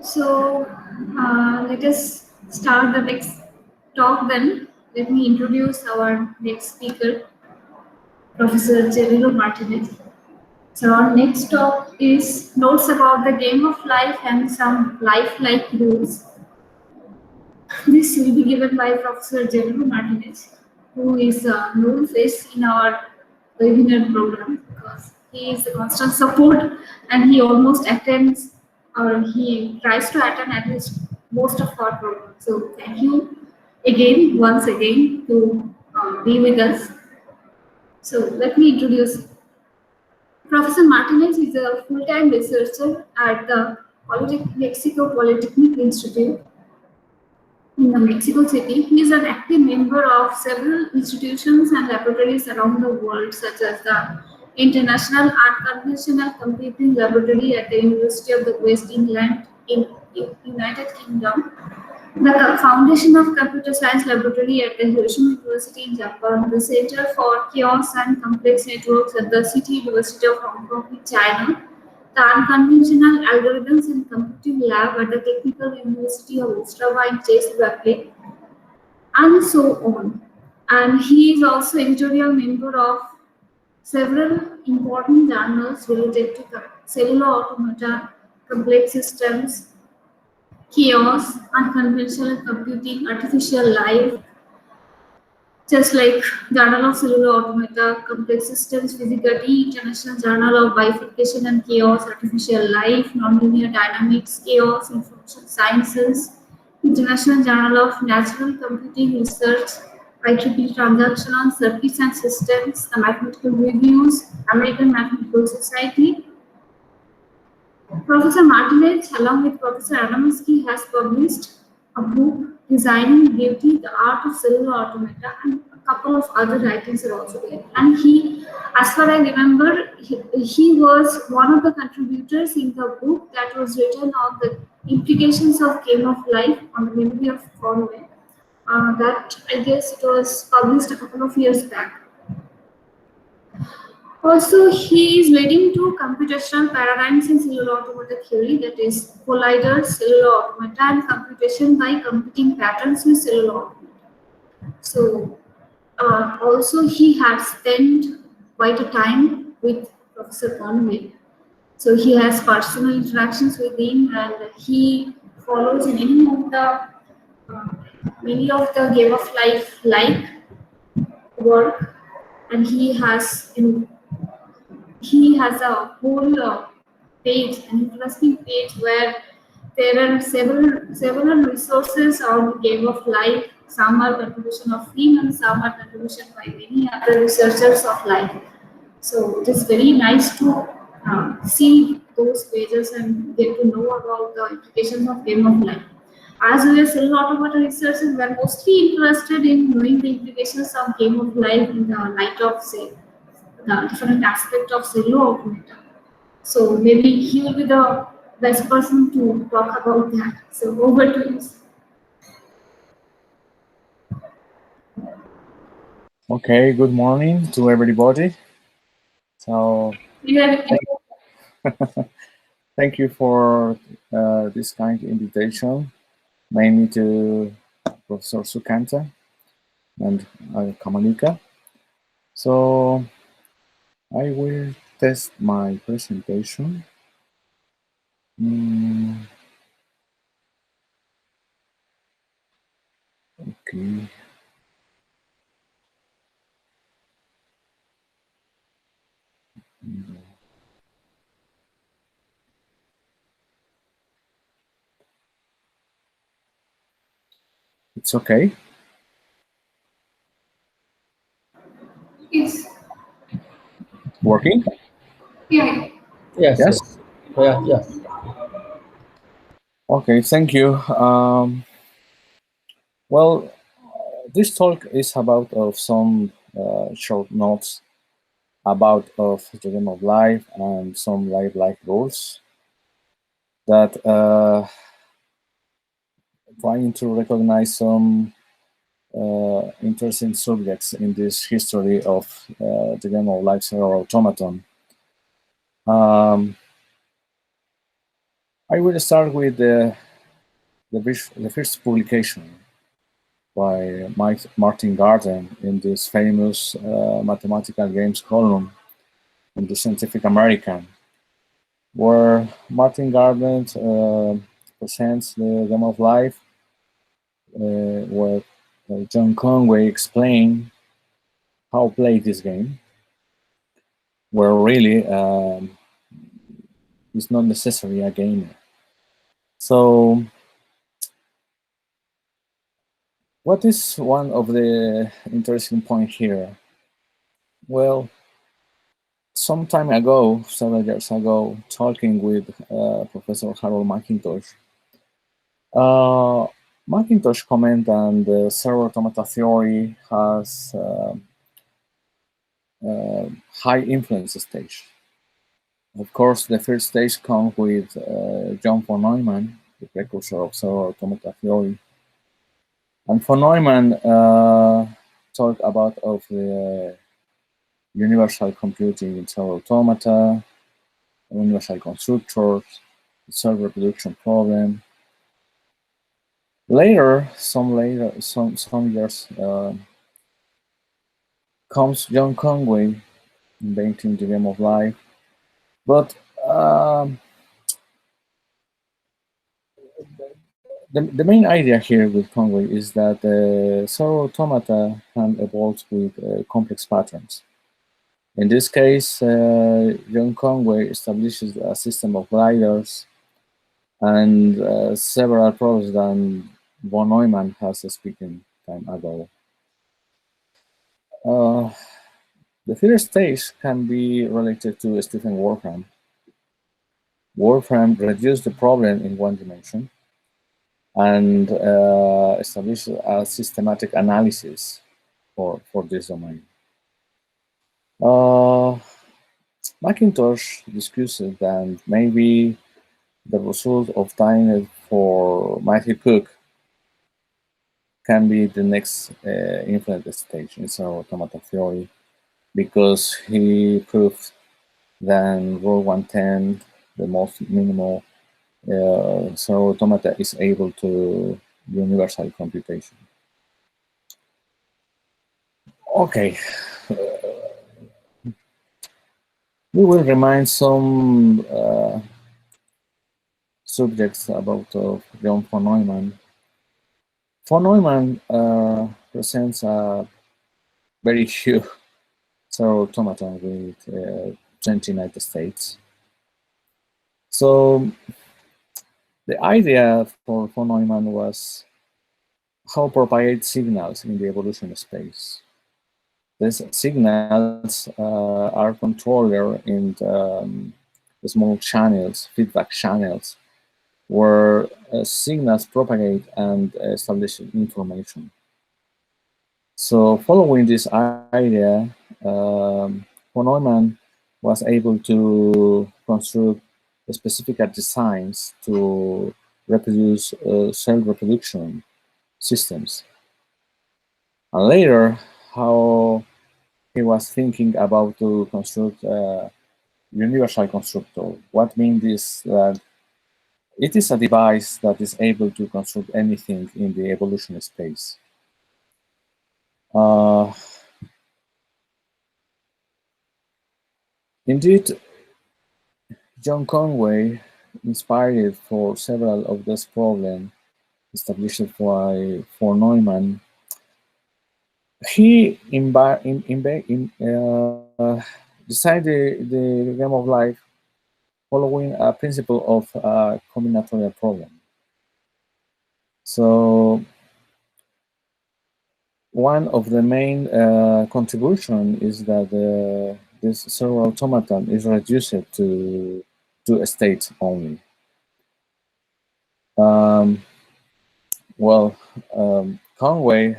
So let us start the next talk then. Let me introduce our next speaker, Professor Genaro Martinez. So our next talk is notes about the game of life and some life-like rules. This will be given by Professor Genaro Martinez, who is a known face in our webinar program because he is a constant support and he almost attends or he tries to attend at least most of our programs. So thank you again, once again, to be with us. So let me introduce Professor Martinez is a full-time researcher at the Mexico Polytechnic Institute in Mexico City. He is an active member of several institutions and laboratories around the world, such as the International Unconventional Computing Laboratory at the University of the West England in United Kingdom, the Foundation of Computer Science Laboratory at the Hiroshima University in Japan, the Center for Chaos and Complex Networks at the City University of Hong Kong in China, the Unconventional Algorithms and Computing Lab at the Technical University of Ostrava in Czech Republic, and so on. And he is also editorial member of several important journals related to cellular automata, complex systems, chaos, unconventional computing, artificial life, just like Journal of Cellular Automata, Complex Systems, Physicality, International Journal of Bifurcation and Chaos, Artificial Life, Nonlinear Dynamics, Chaos, Information Sciences, International Journal of Natural Computing Research, IEEE Transaction on Circuits and Systems, the Mathematical Reviews, American Mathematical Society. Professor Martinez, along with Professor Adamski, has published a book, Designing Beauty, the Art of Cellular Automata, and a couple of other writings are also there. And he, as far as I remember, he was one of the contributors in the book that was written on the implications of game of life on the memory of Conway. That, I guess, it was published a couple of years back. Also, he is leading to computational paradigms in cellular automata theory, that is, colliders, cellular automata, and computation by computing patterns with cellular automata. So, also he has spent quite a time with Professor Conway. So he has personal interactions with him, and he follows many of the game of life like work, and he has a whole page, an interesting page where there are several resources on the game of life. Some are contribution of Neumann, some are contribution by many other researchers of life. So it is very nice to see those pages and get to know about the implications of game of life. As we are cellular automata researchers, we are mostly interested in knowing the implications of game of life in the light of, say, the different aspect of cellular automata. So maybe he will be the best person to talk about that. So over to you. Okay, good morning to everybody. So thank you for this kind invitation, mainly to Professor Sukanta and Kamanika. So I will test my presentation. Okay. It's okay. Yes. Working? Yeah. Yes. Yes. Okay, thank you. Well, this talk is about some short notes about of the game of life and some life-like rules that trying to recognize some interesting subjects in this history of the game of life or automaton. I will start with the first publication by Martin Garden in this famous mathematical games column in the Scientific American, where Martin Garden presents the game of life, where John Conway explained how to play this game, where really it's not necessarily a gamer. So, what is one of the interesting points here? Well, some time ago, several years ago, talking with Professor Harold McIntosh, uh, McIntosh comment on the server automata theory has high influence stage. Of course, the first stage comes with John von Neumann, the precursor of server automata theory. And von Neumann talked about of the universal computing in server automata, universal constructors, the server reproduction problem. Later, some years, comes John Conway inventing the game of life. But the main idea here with Conway is that server automata can evolve with complex patterns. In this case, John Conway establishes a system of gliders and several problems that von Neumann has speaking time ago. The first stage can be related to Stephen Wolfram. Wolfram reduced the problem in one dimension and established a systematic analysis for this domain. Macintosh discussed that maybe the result obtained for Matthew Cook can be the next influence stage in server automata theory, because he proved that rule 110, the most minimal server automata, is able to universal computation. Okay, we will remind some subjects about John von Neumann. Von Neumann presents a very huge server automaton with 20 United States. So the idea for von Neumann was how propagate signals in the evolution space. These signals are controlled in the small channels, feedback channels, where signals propagate and establish information. So following this idea, von Neumann was able to construct specific designs to reproduce cell reproduction systems. And later, how he was thinking about to construct a universal constructor. What means is that it is a device that is able to construct anything in the evolution space. Indeed, John Conway, inspired for several of these problems established by for Neumann, he decided the game of life following a principle of combinatorial problem. So one of the main contribution is that this server automaton is reduced to two states only. Conway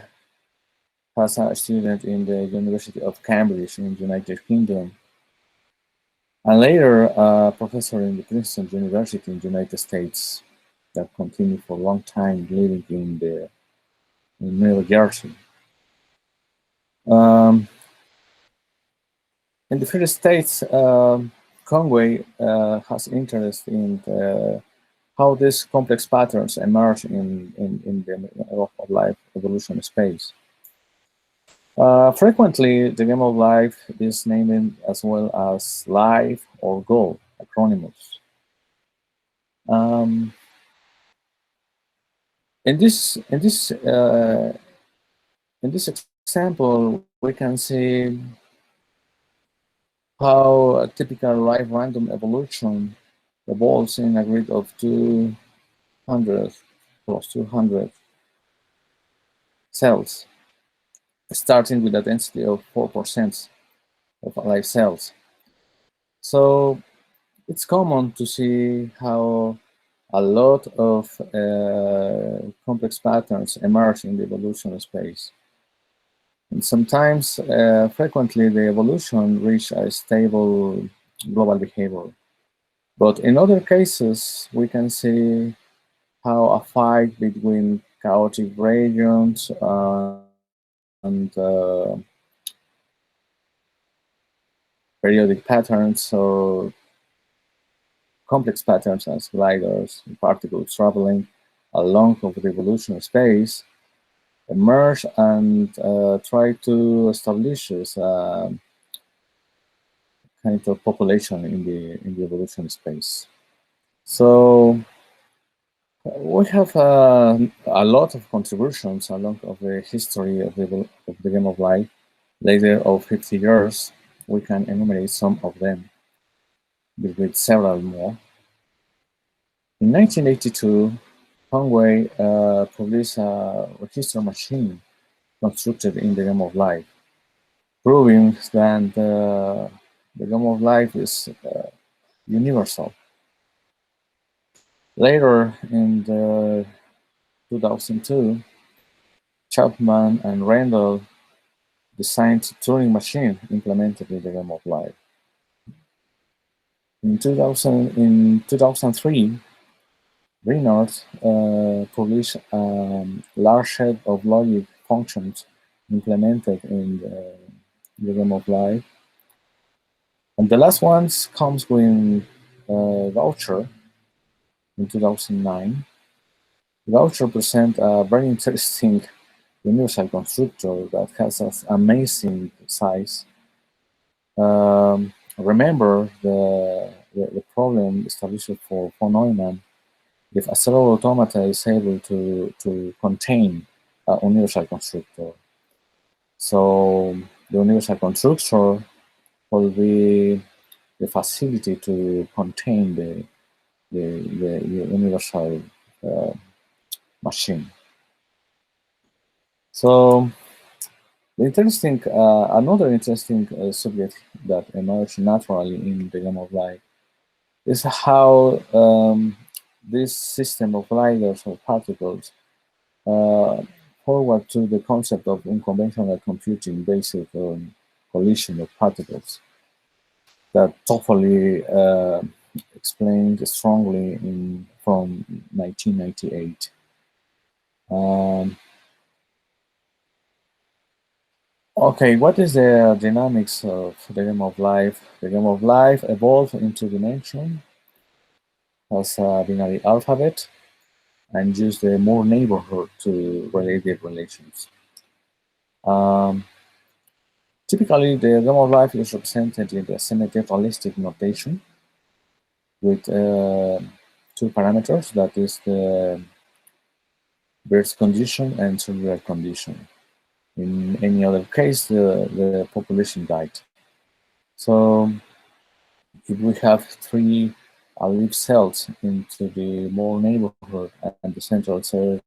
was a student in the University of Cambridge in the United Kingdom, and later a professor in the Princeton University in the United States that continued for a long time living in New Jersey. In the United States, Conway has interest in how these complex patterns emerge in the of life evolution space. Frequently, the game of life is named as well as life or goal, acronyms. Um, in this in this in this example, we can see how a typical life random evolution evolves in a grid of 200 plus 200 cells, starting with a density of 4% of live cells. So it's common to see how a lot of complex patterns emerge in the evolution space. And sometimes, frequently, the evolution reach a stable global behavior. But in other cases, we can see how a fight between chaotic regions and periodic patterns, or complex patterns as gliders and particles traveling along of the evolution space emerge and try to establish kind of population in the evolution space. So we have a lot of contributions along of the history of the game of life. Later of 50 years, we can enumerate some of them with several more. In 1982, Conway published a register machine constructed in the game of life, proving that the game of life is universal. Later, in the 2002, Chapman and Randall designed Turing machine implemented in the game of life. In 2003, Renard published a large set of logic functions implemented in the game of life. And the last ones comes with Voucher in 2009. Voucher present a very interesting universal constructor that has an amazing size. Remember the problem established for Neumann. If a cellular automata is able to contain a universal constructor, so the universal constructor will be the facility to contain the universal uh, machine. So another interesting subject that emerged naturally in the game of life is how this system of lighters or particles uh, forward to the concept of unconventional computing based on collision of particles that totally explained strongly from 1998. Um, okay, what is the dynamics of the game of life? The game of life evolved into dimension as a binary alphabet and use the Moore neighborhood to relate the relations. Um, Typically, the game of life is represented in the symmetric notation with two parameters, that is the birth condition and cellular condition. In any other case, the population died. So if we have three leaf cells into the Moore neighborhood and the central cell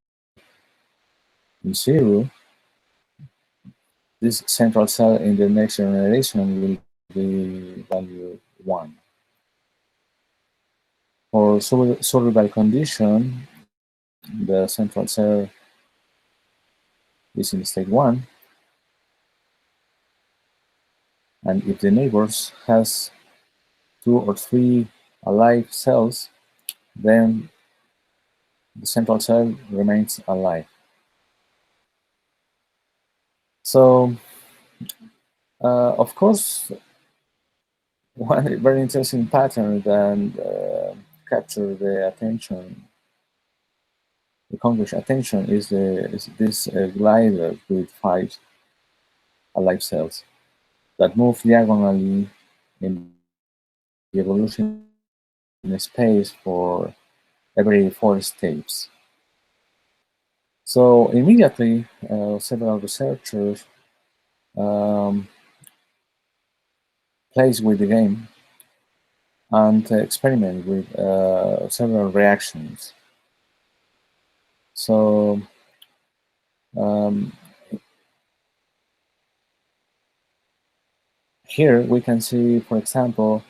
in 0, this central cell in the next generation will be value 1. For soluble condition, the central cell is in state 1, and if the neighbors has 2 or 3 alive cells, then the central cell remains alive. So, of course, one very interesting pattern that capture the attention, the Congress attention is this glider with five alive cells that move diagonally in the evolution space for every 4 steps. So immediately, several researchers um, plays with the game and experiment with several reactions. So um, here we can see, for example,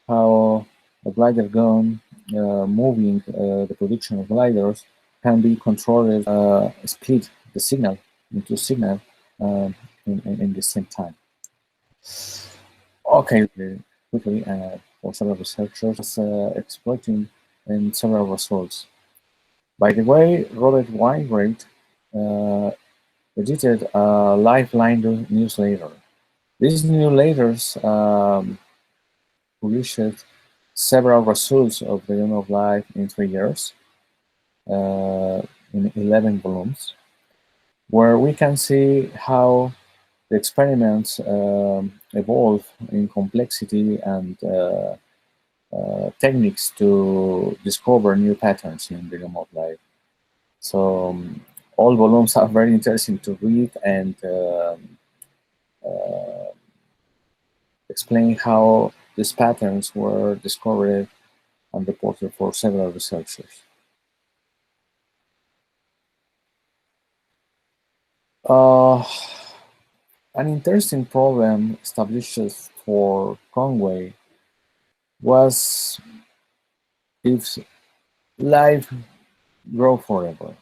how a glider gun moving the production of gliders can be controlled, split the signal into signal in the same time. Okay, quickly, for several researchers exploiting in several results. By the way, Robert Weinreit uh, edited a Lifeline newsletter. These newsletters published several results of the Game of Life in 3 years, in 11 volumes, where we can see how the experiments evolve in complexity and techniques to discover new patterns in the Game of Life. So all volumes are very interesting to read and uh, explain how these patterns were discovered and reported for several researchers. Uh, an interesting problem established for Conway was if life grow forever.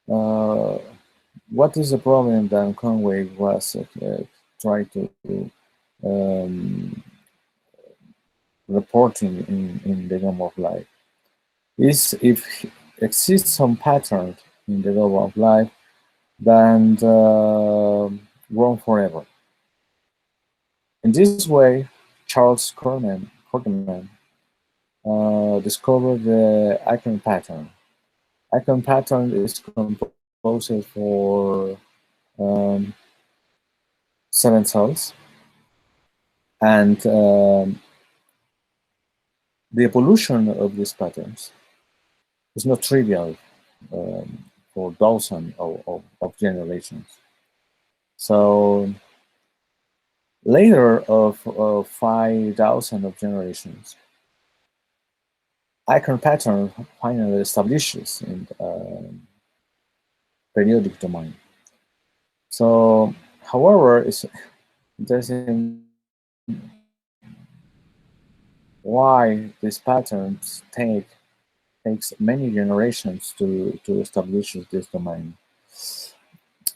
Uh, what is the problem that Conway was trying to reporting in the game of life? Is if exists some pattern in the game of life that grow forever. In this way, Charles Corman discovered the icon pattern. Icon pattern is composed for um, 7 cells, and the evolution of these patterns is not trivial for thousands of generations. So later of 5,000 of generations, icon pattern finally establishes in periodic domain. So, however, it's interesting why these patterns takes many generations to establish this domain.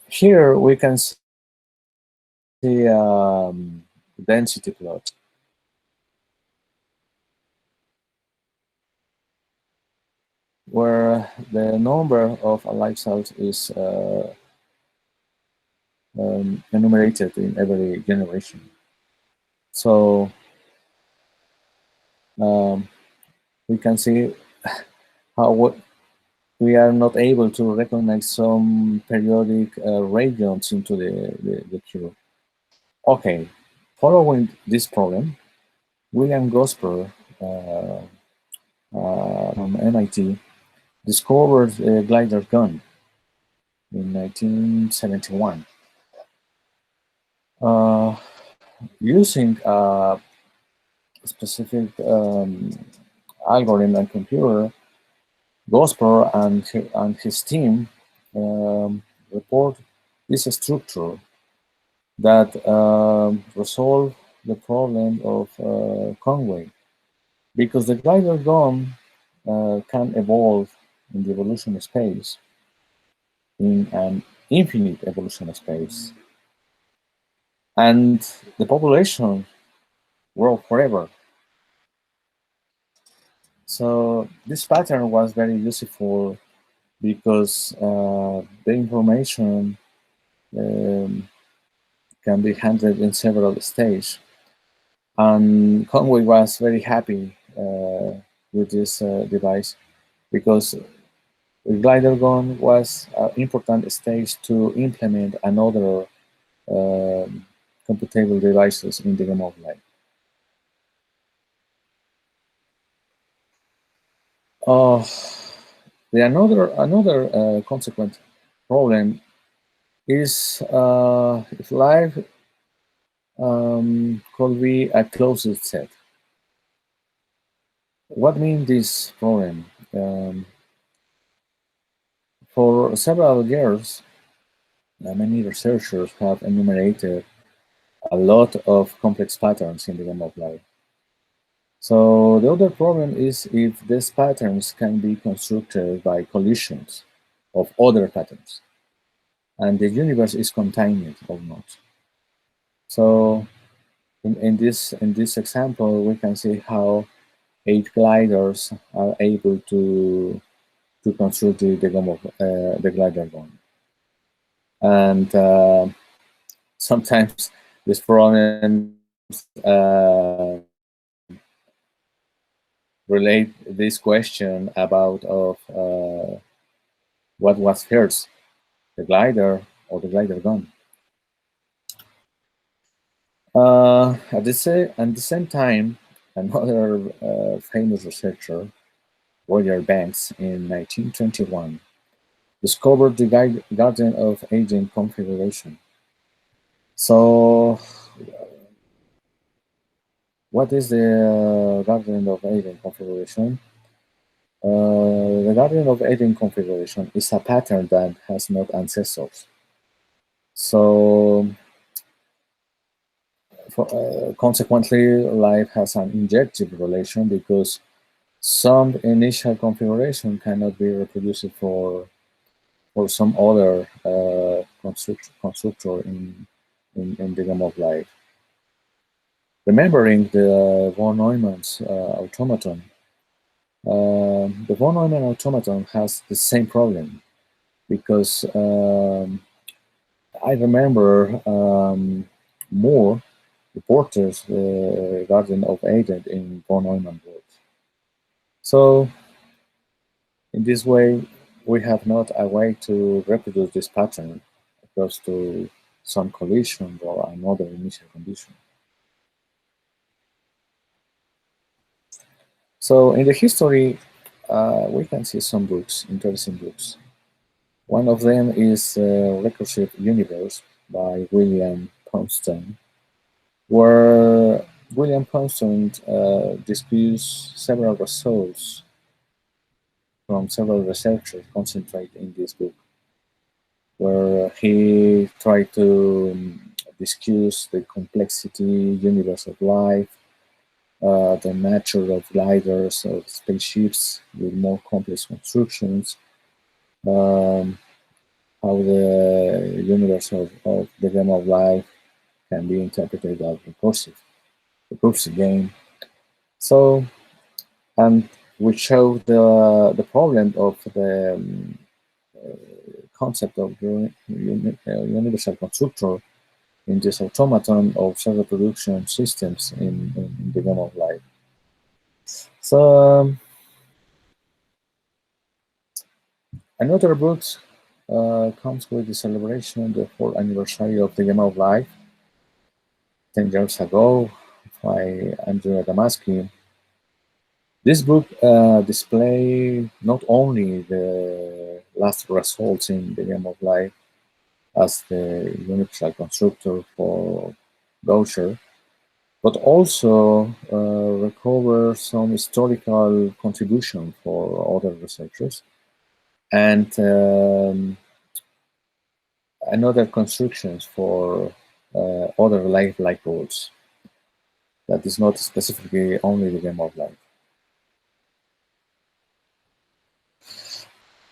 Here we can see density plot where the number of alive cells is enumerated in every generation. So um, we can see how we are not able to recognize some periodic regions into the cube. Okay, following this problem, William Gosper from MIT discovered a glider gun in 1971. Uh, Using a specific algorithm and computer, Gosper and his team report this structure that resolve the problem of Conway, because the glider gun can evolve in the evolution space, in an infinite evolution space, and the population grow forever. So this pattern was very useful because the information um, can be handled in several stages. And Conway was very happy with this device because the glider gun was an important stage to implement another computable devices in the game of life. Uh, another consequent problem is if life could be a closed set. What means this problem? For several years, many researchers have enumerated a lot of complex patterns in the game of life. So the other problem is if these patterns can be constructed by collisions of other patterns, and the universe is contained or not. So in this example, we can see how 8 gliders are able to construct the glider gun, and sometimes these problems relate this question about of what was first, the glider or the glider gun. At the same time, another famous researcher, Roger Banks, in 1921, discovered the Guardian of Agent configuration. So, what is the Guardian of Agent configuration? The Guardian of Agent configuration is a pattern that has not ancestors. So, consequently, life has an injective relation because some initial configuration cannot be reproduced for some other constructor in the game of life. Remembering the von Neumann's automaton, the von Neumann automaton has the same problem because I remember more reporters regarding of agent in von Neumann works. So in this way, we have not a way to reproduce this pattern across to some collision or another initial condition. So in the history, we can see some books, interesting books. One of them is Recursive Universe by William Thompson, where William Thompson disputes several results from several researchers concentrated in this book, where he tried to discuss the complexity universe of life, the nature of gliders, of spaceships with more complex constructions, um, how the universe of the game of life can be interpreted as recursive game. So, and we show the problem of the concept of universal constructor in this automaton of self-reproduction systems in the game of life. So another book comes with the celebration of the 4th anniversary of the game of life 10 years ago by Andrea Damasky. This book displays not only the last results in the game of life as the universal constructor for Gaucher, but also recover some historical contribution for other researchers and another constructions for other life-like roles that is not specifically only the game of life.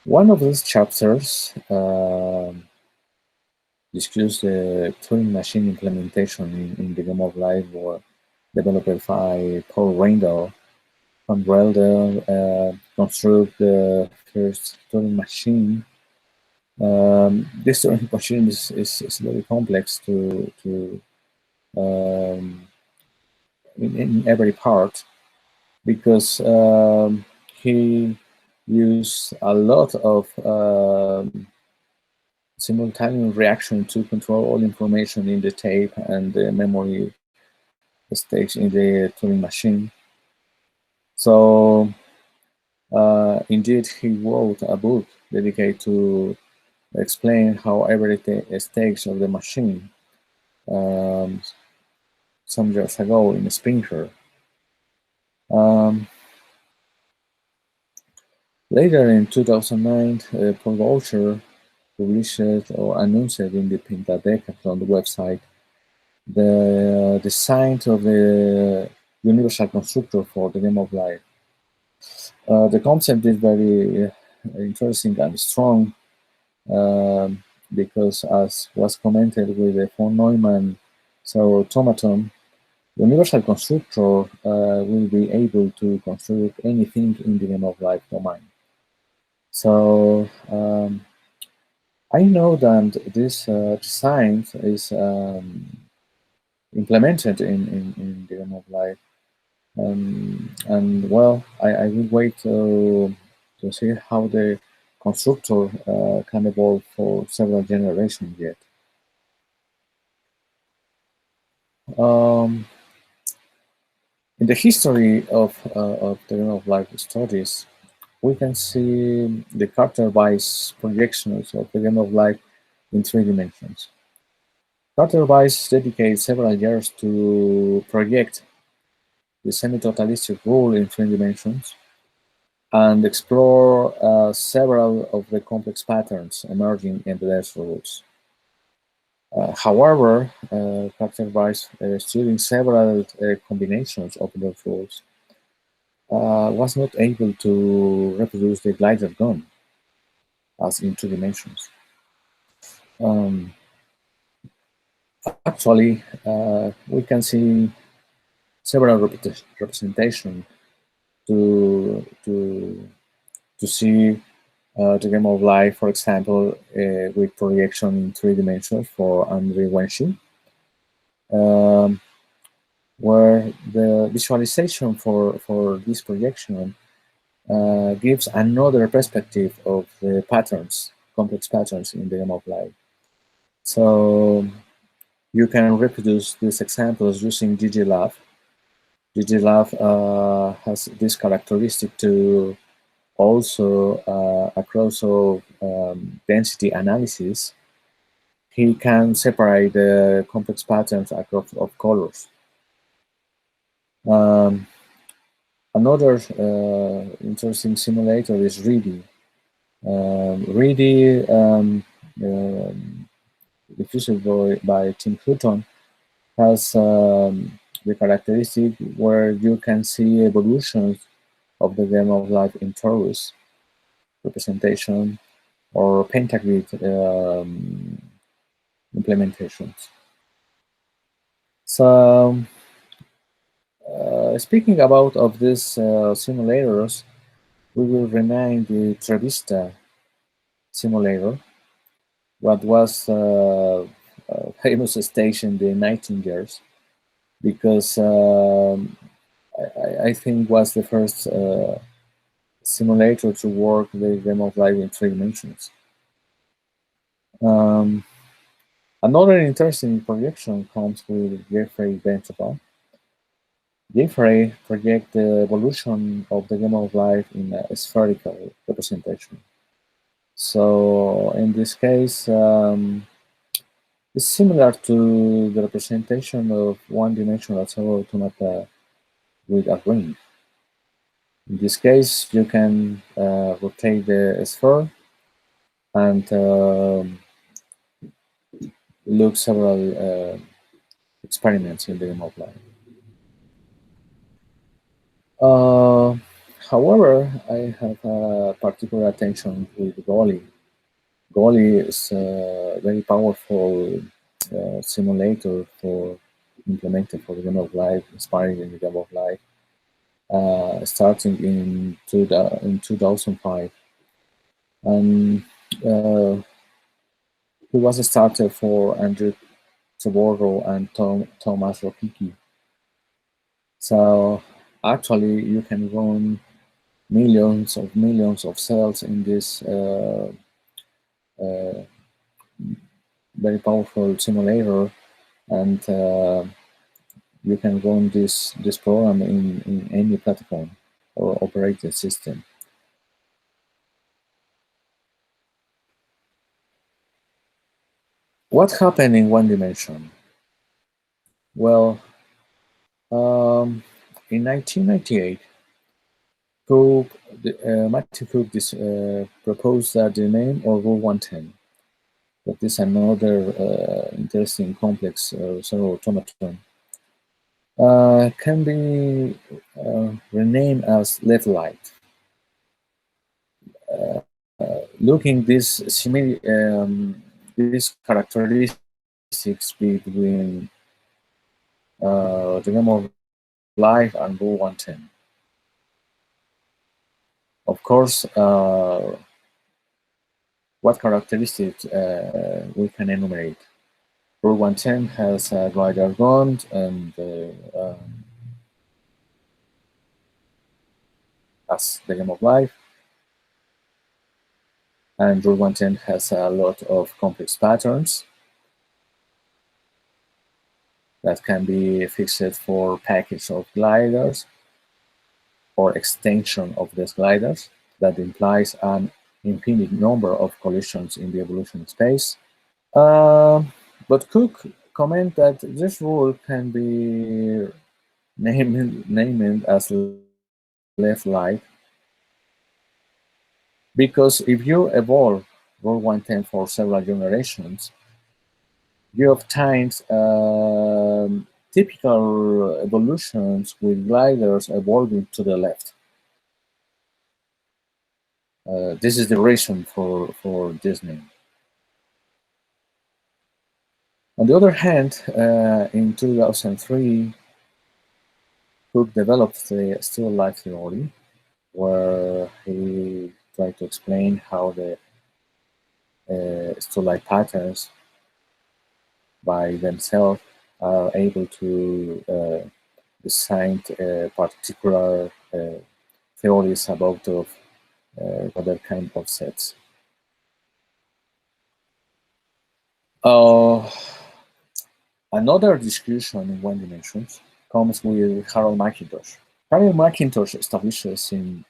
One of these chapters discuss the Turing machine implementation in the game of life were developed by Paul Randall. Von Randall construct the first Turing machine. This Turing machine is very complex to in every part. because he used a lot of simultaneous reaction to control all information in the tape and the memory stage in the Turing machine. So indeed, he wrote a book dedicated to explain how every stage of the machine um, some years ago in Springer. Um, Later in 2009, Paul Gaucher published or announced in the Decathlon website the design of the universal constructor for the game of life. The concept is very interesting and strong because, as was commented with the von Neumann automaton, the universal constructor will be able to construct anything in the game of life domain. So I know that this design is implemented in the game of life, and well, I will wait to see how the constructor can evolve for several generations yet. Um, in the history of the game of life studies, we can see the Carter-Weiss projections of the game of life in 3 dimensions. Carter-Weiss dedicated several years to project the semi-totalistic rule in 3 dimensions and explore several of the complex patterns emerging in the test rules. However, Carter-Weiss, studying several combinations of those rules, was not able to reproduce the glider gun as in 2 dimensions. Um, Actually, we can see several representations to to see the game of life, for example, with projection in 3 dimensions for Andrei Wenshi, um, where the visualization for this projection gives another perspective of the patterns, complex patterns in the game of life. So you can reproduce these examples using ggLab. ggLab has this characteristic to also across of density analysis, he can separate the complex patterns across of colors. Um, Another interesting simulator is Reedy. Reedy, diffused by Tim Hutton, has the characteristic where you can see evolutions of the game of life in torus representation or pentagrid implementations. So speaking about of these simulators, we will remind the Travista simulator, what was a famous stage in the 19 years, because I think was the first simulator to work the game of life in 3 dimensions. Um, Another interesting projection comes with Jeffrey Bentova. Jeffrey projects the evolution of the game of life in a spherical representation. So in this case, it's similar to the representation of one-dimensional cellular automata with a ring. In this case, you can rotate the sphere and look several experiments in the game of life. Uh, However, I have particular attention with Goli. Goli is a very powerful simulator for implemented for the game of life, inspiring in the game of life, starting in 2005. And he was a starter for Andrew Trevorrow and Thomas Rokicki. So Actually, you can run millions of cells in this very powerful simulator, and you can run this program in any platform or operating system. What happened in one dimension? Well, in 1998, Matthew Cook proposed that the name of Rule 110, that is another interesting complex several automaton, can be renamed as left light. Looking these characteristics between the game of life and Rule 110. Of course, what characteristics we can enumerate? Rule 110 has a glider bond and as the game of life. And Rule 110 has a lot of complex patterns that can be fixed for package of gliders or extension of these gliders that implies an infinite number of collisions in the evolution space. But Cook comment that this rule can be named as left light because if you evolve Rule 110 for several generations, you obtain typical evolutions with gliders evolving to the left. This is the reason for this name. On the other hand, in 2003, Cook developed the still life theory, where he tried to explain how the still life patterns by themselves are able to design particular theories about other kind of sets. Another discussion in one dimension comes with Harold McIntosh. Harold McIntosh establishes in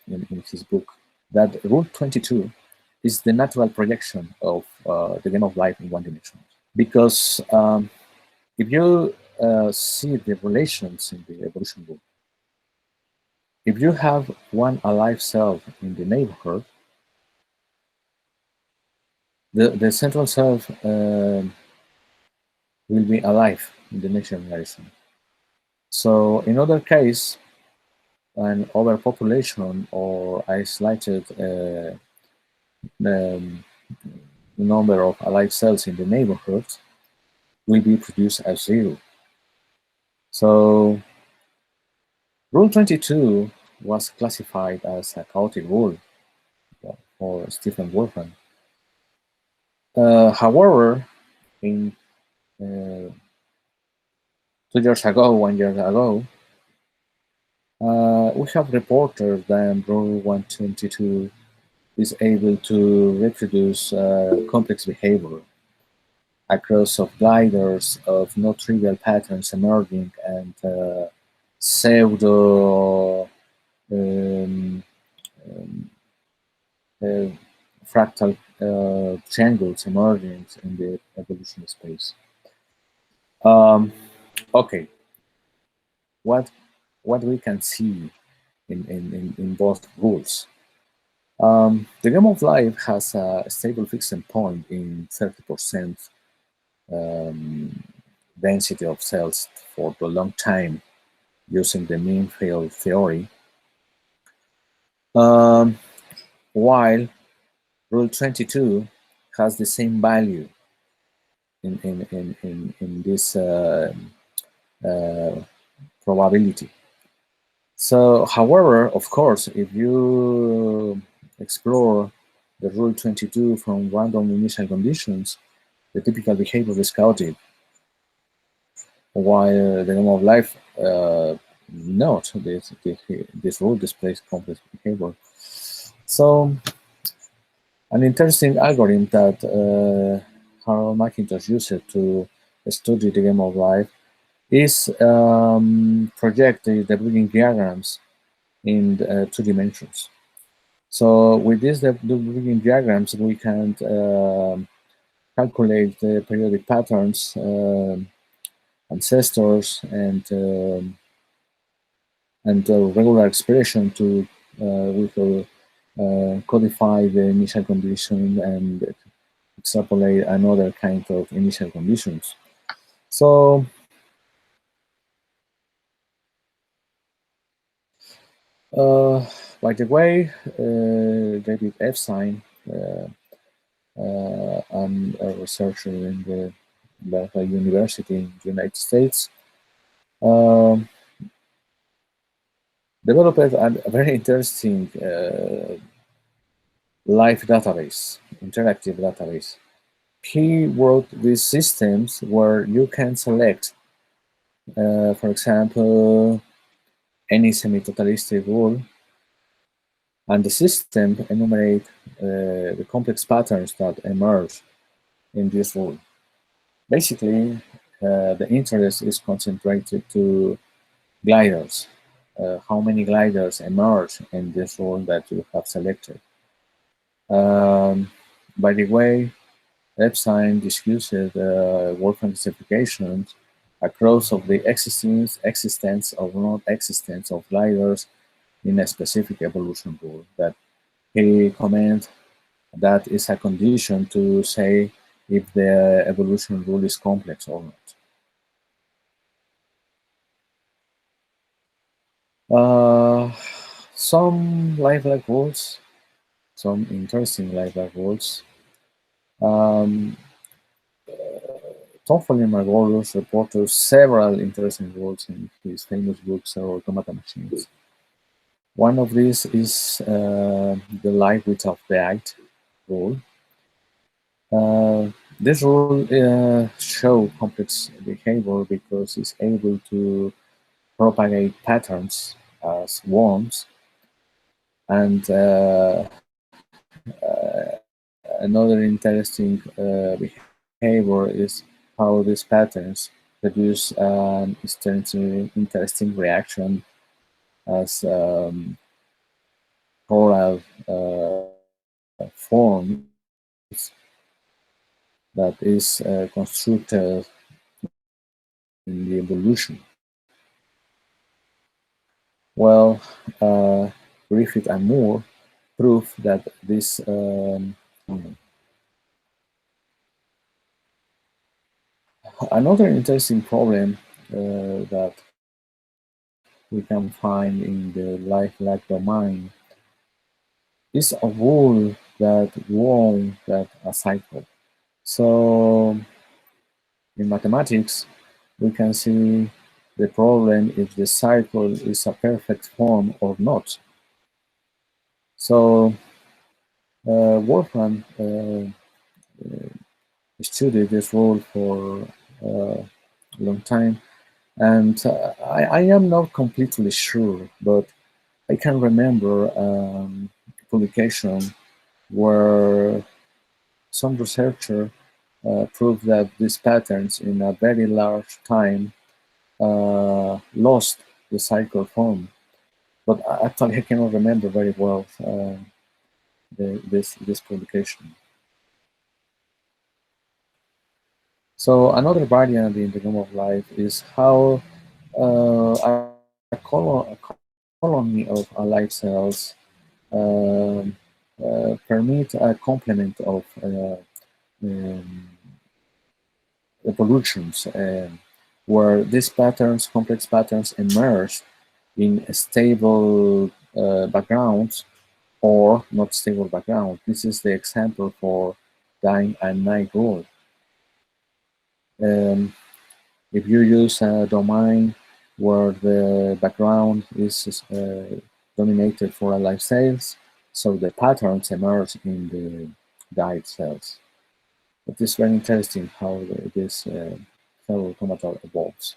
his book that Rule 22 is the natural projection of the game of life in one dimension. Because if you see the relations in the evolution book, if you have one alive cell in the neighborhood, the central cell will be alive in the next generation. So in other case, an overpopulation or isolated number of alive cells in the neighborhood will be produced as zero. So Rule 22 was classified as a chaotic rule for Stephen Wolfram. However, in 2 years ago, 1 year ago, we have reported that Rule 122 is able to reproduce complex behavior across of gliders of no trivial patterns emerging and pseudo fractal triangles emerging in the evolution space. Okay, what we can see in both rules. The game of life has a stable fixed point in 30% density of cells for the long time using the mean field theory, while Rule 22 has the same value in this probability. So, however, of course, if you explore the Rule 22 from random initial conditions, the typical behavior is chaotic, while the game of life not. This rule displays complex behavior. So an interesting algorithm that Harold McIntosh used to study the game of life is project the debugging diagrams in 2 dimensions. So with these debugging diagrams, we can calculate the periodic patterns, ancestors, and regular expression to we will codify the initial condition and extrapolate another kind of initial conditions. So by the way, David Epstein, a researcher in the Berkeley University in the United States, um, developed a very interesting live database, interactive database. He wrote these systems where you can select, for example, any semi-totalistic rule, and the system enumerate the complex patterns that emerge in this rule. Basically, the interest is concentrated to gliders, how many gliders emerge in this rule that you have selected. By the way, Epstein discussed Wolfram classifications across of the existence or non-existence of gliders in a specific evolution rule that he commented that is a condition to say if the evolution rule is complex or not. Some lifelike rules, some interesting lifelike rules. Thompson and Margolis reported several interesting rules in his famous books, Automata machines. One of these is the light without the height rule. This rule shows complex behavior because it's able to propagate patterns as worms, and another interesting behavior is how these patterns produce an interesting reaction as coral forms that is constructed in the evolution. Well, Griffith and Moore prove that this another interesting problem that we can find in the lifelike domain is a rule that won't that a cycle. So in mathematics, we can see the problem if the cycle is a perfect form or not. So Wolfram studied this rule for a long time, and I am not completely sure, but I can remember publication where some researcher proved that these patterns in a very large time lost the cycle form. But actually, I cannot remember very well this publication. So another variant in the game of life is how a colony of live cells permit a complement of um, evolutions where these patterns, complex patterns, emerge in stable backgrounds or not stable background. This is the example for dying and night rule. If you use a domain where the background is dominated for live cells, so the patterns emerge in the died cells. It is very interesting how this how Automata evolves.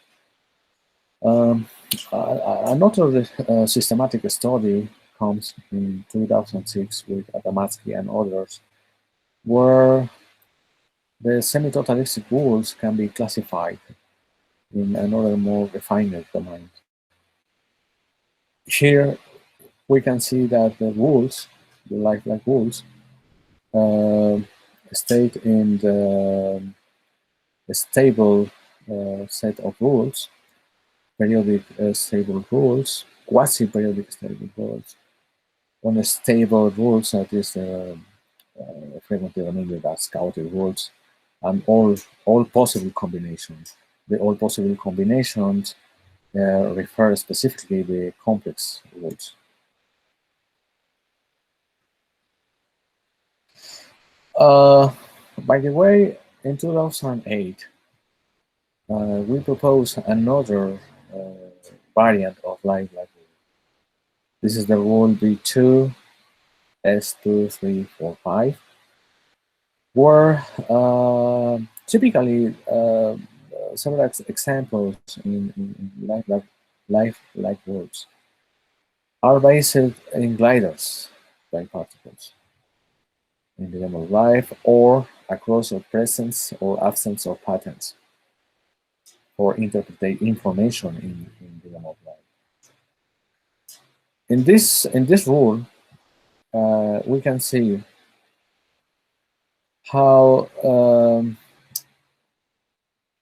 Um, Another systematic study comes in 2006 with Adamatsky and others, where the semi-totalistic rules can be classified in another more refined domain. Here we can see that the rules, the like rules, uh, state in the stable set of rules, periodic stable rules, quasi-periodic stable rules, unstable rules, that is frequently denominated as chaotic rules, and all possible combinations. The all possible combinations refer specifically to the complex rules. Uh, by the way, in 2008, we proposed another variant of live library. This is the rule B2 S2345, where typically several examples in life worlds are based in gliders by particles in the realm of life, or across the presence or absence of patterns for interpret information in the realm of life. In this rule, we can see how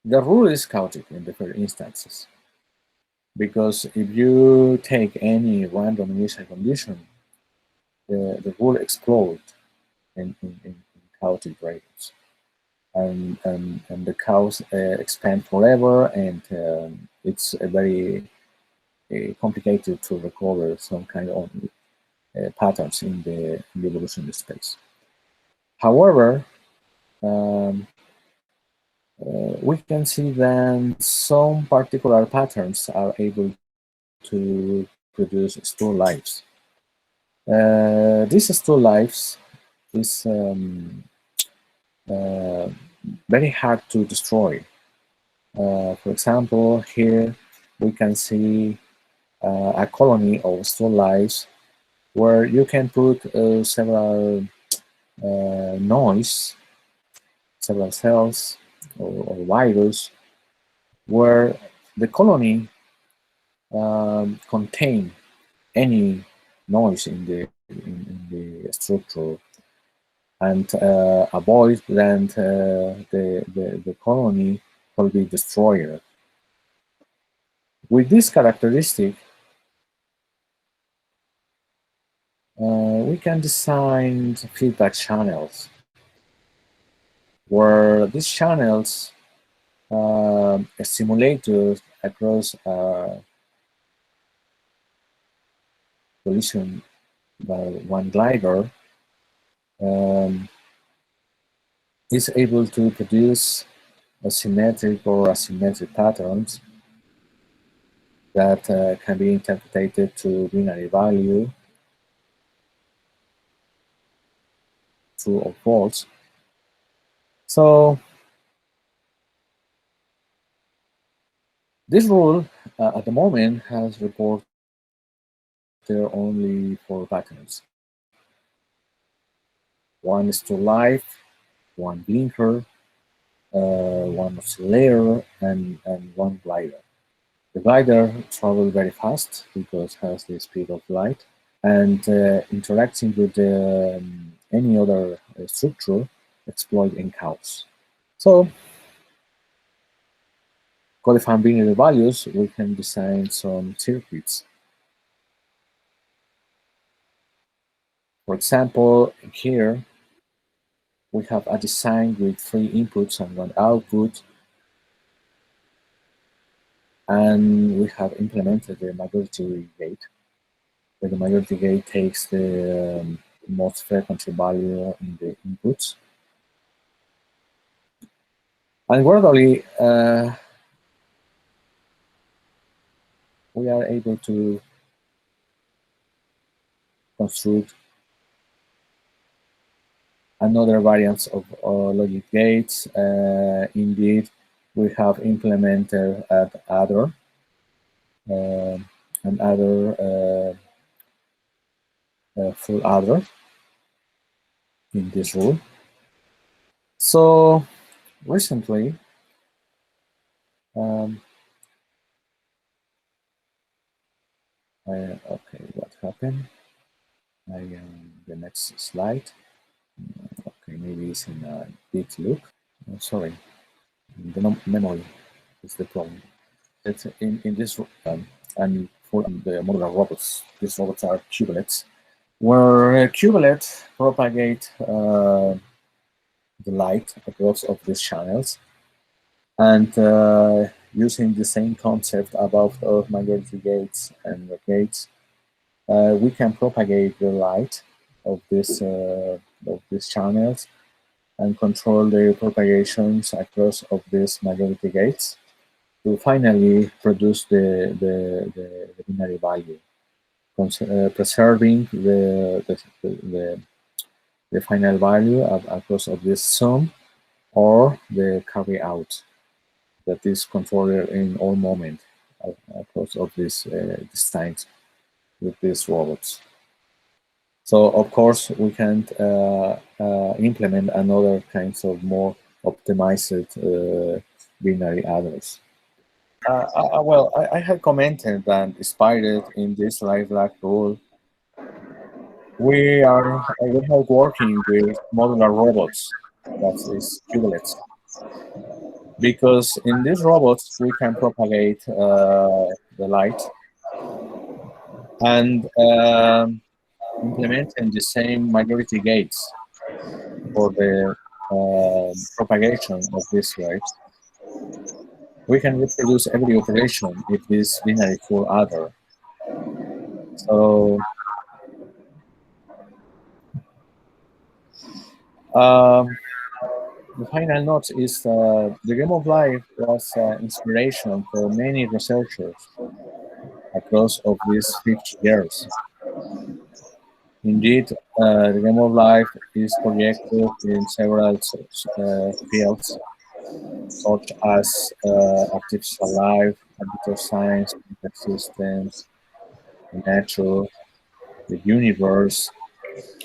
the rule is chaotic in different instances, because if you take any random initial condition, the rule explodes in chaotic variables, and the chaos expand forever, and it's a very complicated to recover some kind of patterns in the evolution space. However, um, we can see that some particular patterns are able to produce store lives. These store lives is uh, very hard to destroy. For example, here we can see a colony of store lives where you can put several noise, several cells or virus, where the colony contain any noise in the structure, and avoid that the colony will be destroyed. With this characteristic, we can design feedback channels, where these channels simulated across collision by one glider um, is able to produce symmetric or asymmetric patterns that can be interpreted to binary value, true or false. So this rule at the moment has reported only 4 patterns. One is to life, one blinker, one oscillator, and one glider. The glider travels very fast because it has the speed of light, and interacting with any other structure exploit in chaos. So, codifying binary values, we can design some circuits. For example, here we have a design with 3 inputs and 1 output, and we have implemented the majority gate, where the majority gate takes the most frequent value in the inputs. And gradually, we are able to construct another variants of logic gates. Indeed, we have implemented adder, and other full adder in this rule. So recently, um, okay, what happened? The next slide. Okay, maybe it's in a big loop. Sorry, the memory is the problem. It's in this and for the modular robots, these robots are cubelets, where a cubelet propagate the light across of these channels, and using the same concept about of majority gates and gates, we can propagate the light of these channels and control the propagations across of these majority gates to finally produce the binary value, preserving the final value across of this sum or the carry out that is controlled in all moment across of these times with these robots. So of course we can implement another kinds of more optimized binary address. Well, I have commented that despite in this live lag rule, we are working with modular robots, that is kubelets, because in these robots we can propagate the light and implementing the same majority gates for the propagation of this light. We can reproduce every operation if this binary full adder. So the final note is the game of life was inspiration for many researchers across of these 50 years. Indeed, the game of life is projected in several fields, such as artificial life, computer science, complex systems, nature, the universe,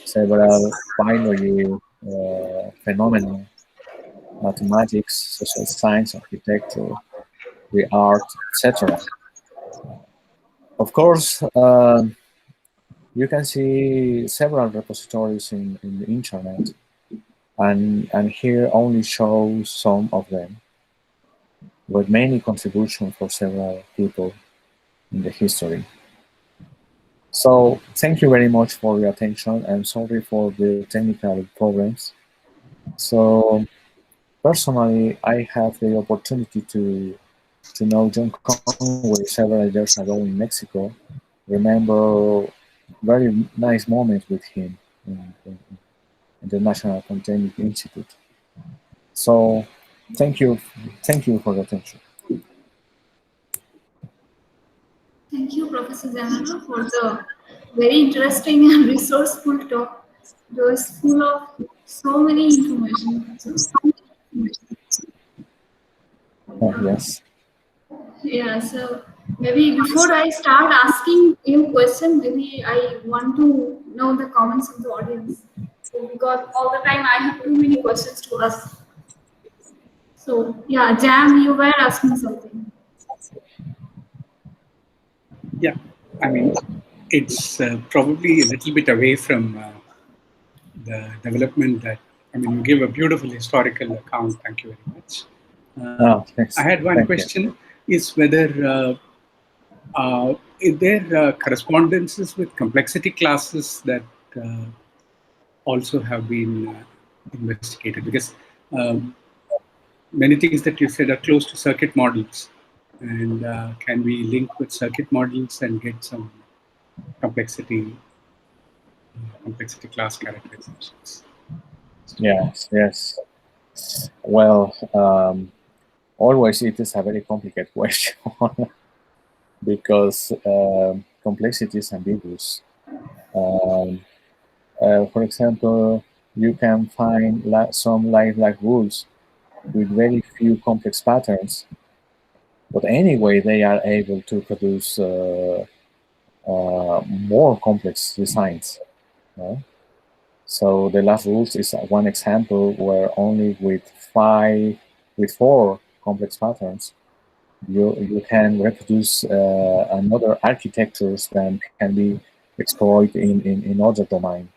several biology phenomena, mathematics, social science, architecture, the art, etc. Of course, you can see several repositories in the internet, and here only shows some of them, with many contributions for several people in the history. So thank you very much for your attention, and sorry for the technical problems. So personally, I have the opportunity to know John Conway several years ago in Mexico. Remember very nice moments with him in the National Polytechnic Institute. So thank you for the attention. Thank you, Professor Genaro, for the very interesting and resourceful talk. It was full of so many information. So, Yes. yeah, so maybe before I start asking you question, maybe I want to know the comments of the audience. So because all the time I have too many questions to ask. So yeah, Jam, you were asking something. Yeah, I mean, it's probably a little bit away from the development that, I mean, you give a beautiful historical account. Thank you very much. Oh, I thanks. had one Thank you. question, is whether is there correspondences with complexity classes that also have been investigated? Because many things that you said are close to circuit models, and can we link with circuit models and get some complexity class characterizations? Yes, yes. Well, always it is a very complicated question because complexity is ambiguous. Um, for example, you can find some lifelike rules with very few complex patterns, But anyway, they are able to produce more complex designs. So the last rules is one example where only with four complex patterns, you can reproduce another architectures that can be exploited in other domain.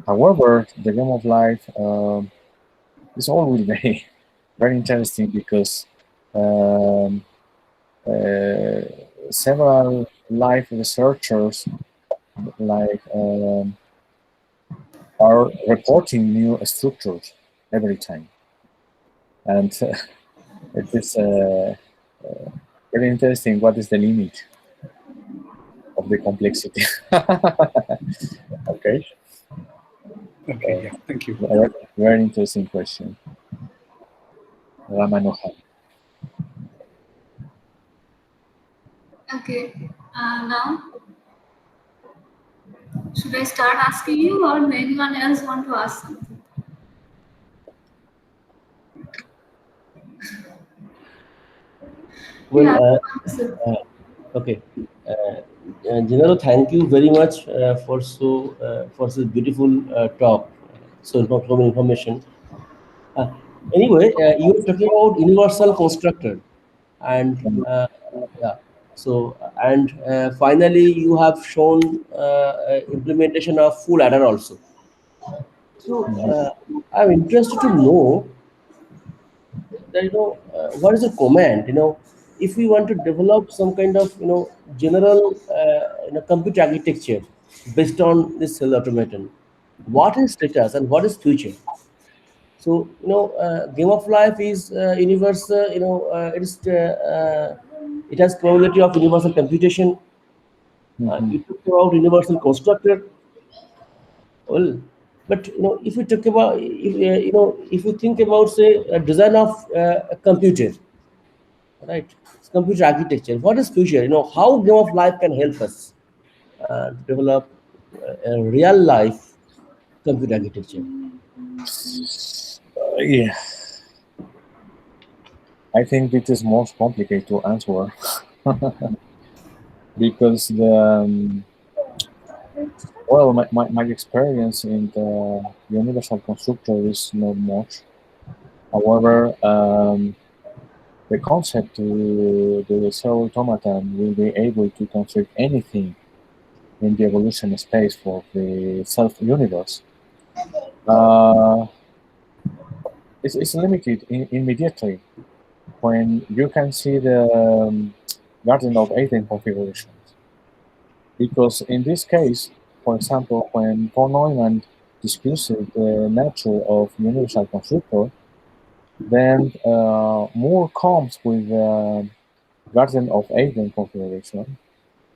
However, the game of life is always very interesting because um, uh, several life researchers like are reporting new structures every time, and it is very interesting. What is the limit of the complexity? Okay, Okay, yeah, thank you. very interesting question, Ramanohan. Okay. Now, should I start asking you, or anyone else want to ask something? Well, Yeah. Answer. okay. Genaro, thank you very much for this beautiful talk. So much information. Uh, anyway, you were talking about universal constructor, and yeah. So and finally, you have shown implementation of full adder also. So I'm interested to know that what is a command. If we want to develop some kind of general computer architecture based on this cell automaton, what is status and what is future? So game of life is universal. It has probability of universal computation. Mhm. You talked about universal constructor. Well, but if you talk about if you think about, say, a design of a computer, right? It's computer architecture. What is future? How game of life can help us develop a real life computer architecture. Yeah, I think it is most complicated to answer because my experience in the universal constructor is not much. However, the concept to the cell automaton will be able to construct anything in the evolution space for the self universe. Uh, it's limited immediately when you can see the Garden of Eden configurations. Because in this case, for example, when von Neumann discussed the nature of universal constructor, then Moore comes with the Garden of Eden configuration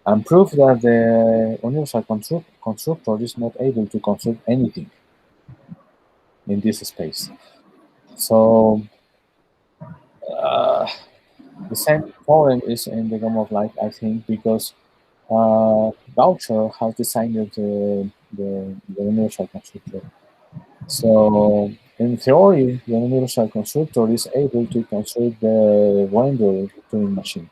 and prove that the universal constructor is not able to construct anything in this space. So uh, the same problem is in the game of life, I think, because Gaucher has designed the universal constructor. So in theory, the universal constructor is able to construct the Wender Turing machine.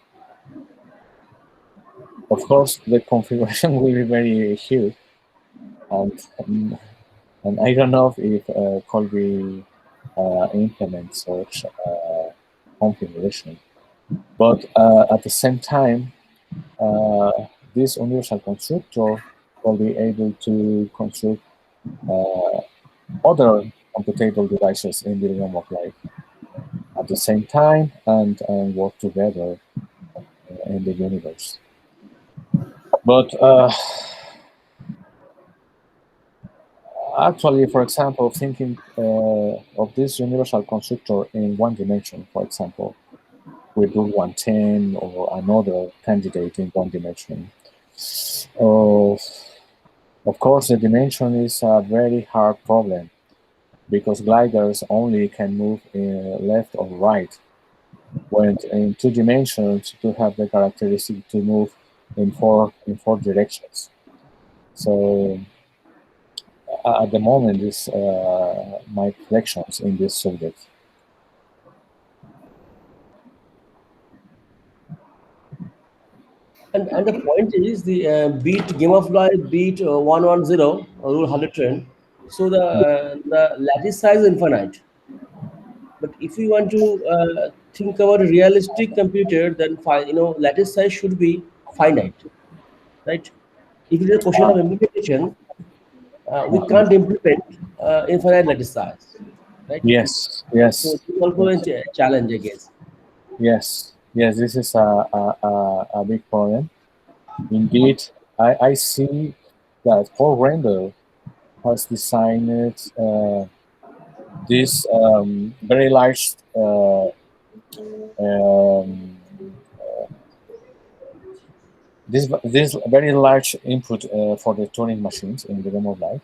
Of course, the configuration will be very huge, and and I don't know if Colby implements such configuration. But at the same time, uh, this universal constructor will be able to construct other computable devices in the realm of life at the same time and work together in the universe. But actually, for example, thinking of this universal constructor in one dimension, for example, with rule 110 or another candidate in one dimension. Uh, of course, the dimension is a very hard problem because gliders only can move left or right. When in two dimensions, you have the characteristic to move in four directions. So at the moment, this my reflections in this subject. And the point is the beat game of life beat 110 rule 100 so the lattice size is infinite. But if you want to think about a realistic computer, then lattice size should be finite, right? If it is a question of implementation, we can't implement infinite lattice size, right? Yes, So yes, it's also a yes, challenge, I guess. yes, yes. This is a big problem. Indeed, I see that Paul Randall has designed this very large um, this very large input for the Turing machines in the remote life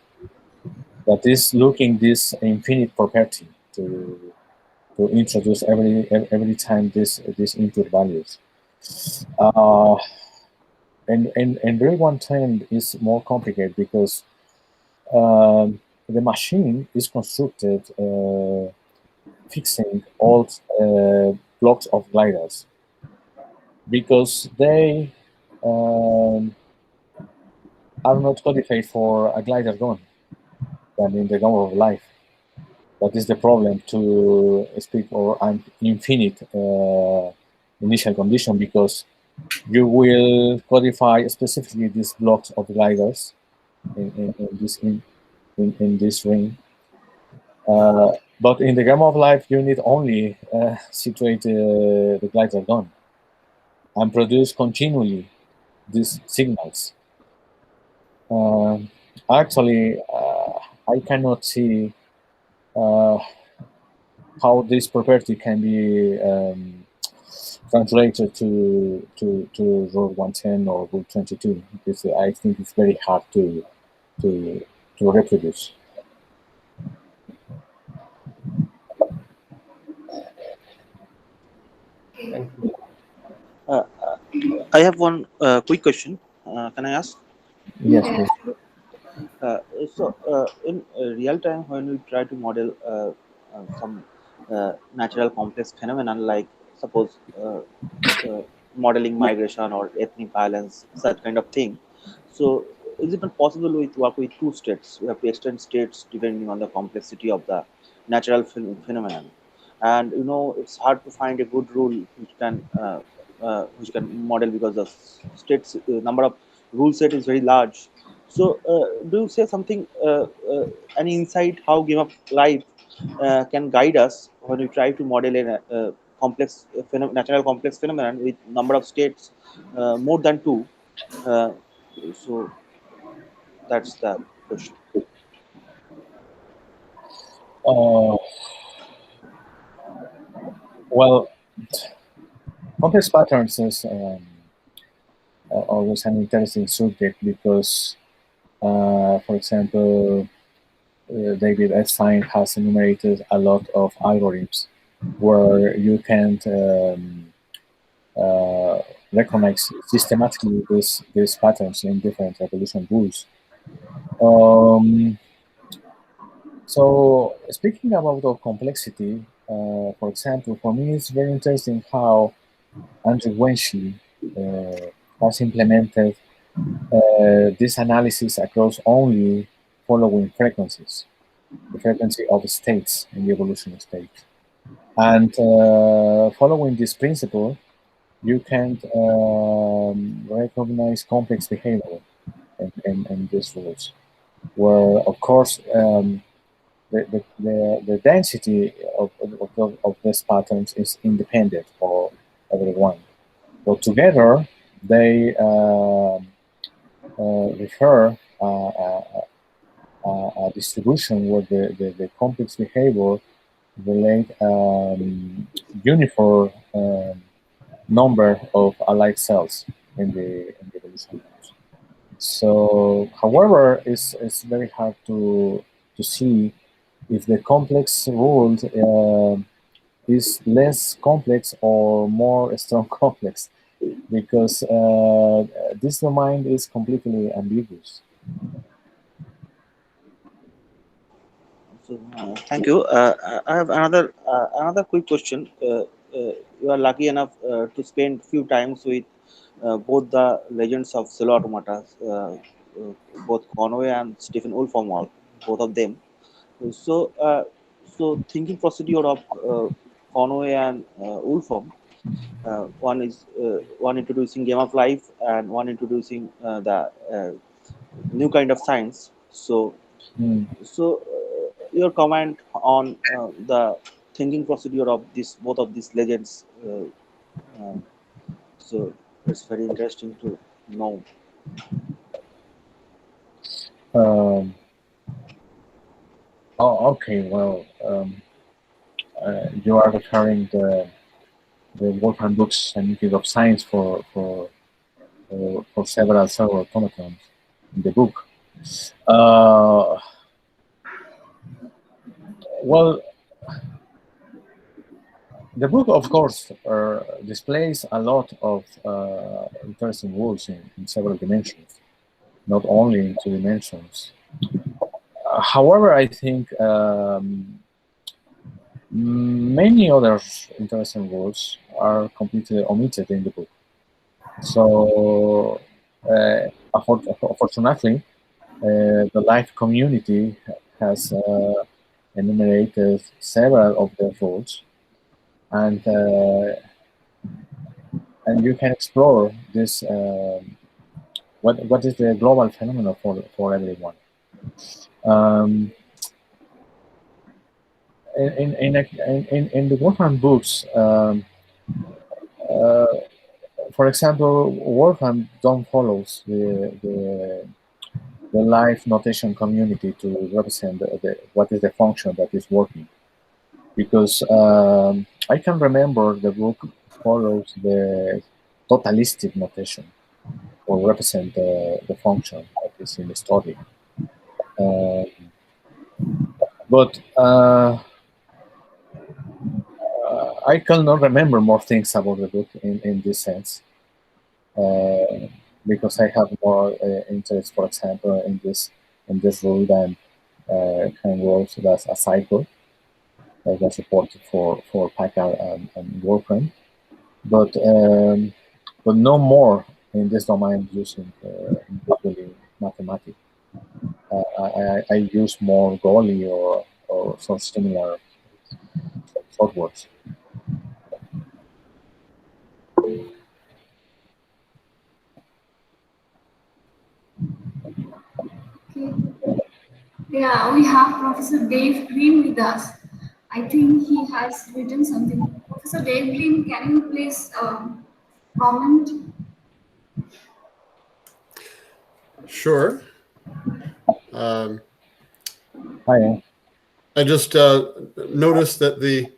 that is looking this infinite property to introduce every time this input values. Uh, and real one time is more complicated because the machine is constructed fixing all blocks of gliders because they um, are not codified for a glider gun than in the gun of life. That is the problem to speak or an infinite initial condition because you will codify specifically these blocks of gliders in this ring. But in the game of life, you need only situate the glider gun and produce continually these signals. Um, Actually, I cannot see uh, how this property can be translated to rule 110 or rule 22 because I think it's very hard to to reproduce. Thank you. Uh, I have one quick question. Can I ask? Yes, Yeah. please. In real time, when we try to model some natural complex phenomenon, like suppose uh, modeling migration or ethnic violence, such kind of thing. So, is it not possible with work with two states? We have to extend states depending on the complexity of the natural phenomenon, and it's hard to find a good rule which can model because the states number of rule set is very large. So, do you say something? Any insight how game of life can guide us when we try to model a complex natural complex phenomenon with number of states more than two. Uh, so that's the question. Uh, well, complex patterns is always an interesting subject because, for example, David Epstein has enumerated a lot of algorithms where you can uh, recognize systematically these patterns in different evolution rules. Um, so speaking about the complexity, for example, for me it's very interesting how Andrew Wenshi has implemented this analysis across only following frequencies, the frequency of states in the evolution state. And following this principle, you can recognize complex behavior in these rules, where, of course, the density of these patterns is independent for everyone. But together, they refer a distribution where the complex behavior relate uniform number of alike cells in the evolution nodes. So, however, it's very hard to see if the complex world is less complex or more strong complex because this domain is completely ambiguous. So, thank you. I have another quick question. You are lucky enough to spend few times with both the legends of Cellular Automata, both Conway and Stephen Wolfram, both of them. So, so thinking procedure of Conway and Wolfram, one introducing game of life and one introducing the new kind of science. So, Mm. your comment on the thinking procedure of this both of these legends. So it's very interesting to know. Um, oh, okay. Well, you are referring the Wolfram books and Uses of Science for several automatons in the book. Uh, well, the book, of course, displays a lot of interesting rules in several dimensions, not only in two dimensions. However, I think many other interesting rules are completely omitted in the book. So, unfortunately, the life community has enumerated several of the rules, and you can explore this. What is the global phenomenon for everyone? Um, in the Wolfram books, uh, for example, Wolfram don't follows the live notation community to represent what is the function that is working. Because I can remember the book follows the totalistic notation or represent the function that is in the story. Uh, but I cannot remember more things about the book in this sense. Uh, because I have more interest, for example, in this rule than can work as a cycle that was reported for Packard and Wolfram, but no more in this domain using individually mathematics. I use more Goli or some similar softwares. Okay. Yeah, we have Professor Dave Green with us. I think he has written something. Professor Dave Green, can you please comment? Sure. Um, Hi. I just noticed that the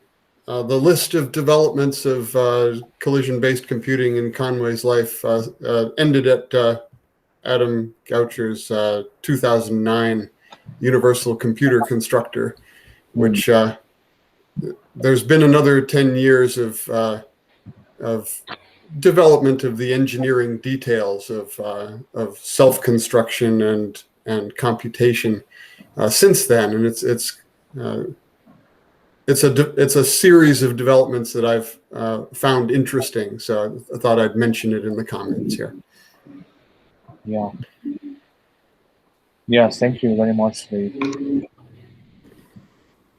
list of developments of collision-based computing in Conway's life ended at Adam Goucher's 2009 Universal Computer Constructor, which there's been another 10 years of development of the engineering details of self-construction and computation since then, and it's a series of developments that I've found interesting. So I thought I'd mention it in the comments here. Yeah. Yes, thank you very much, Dave.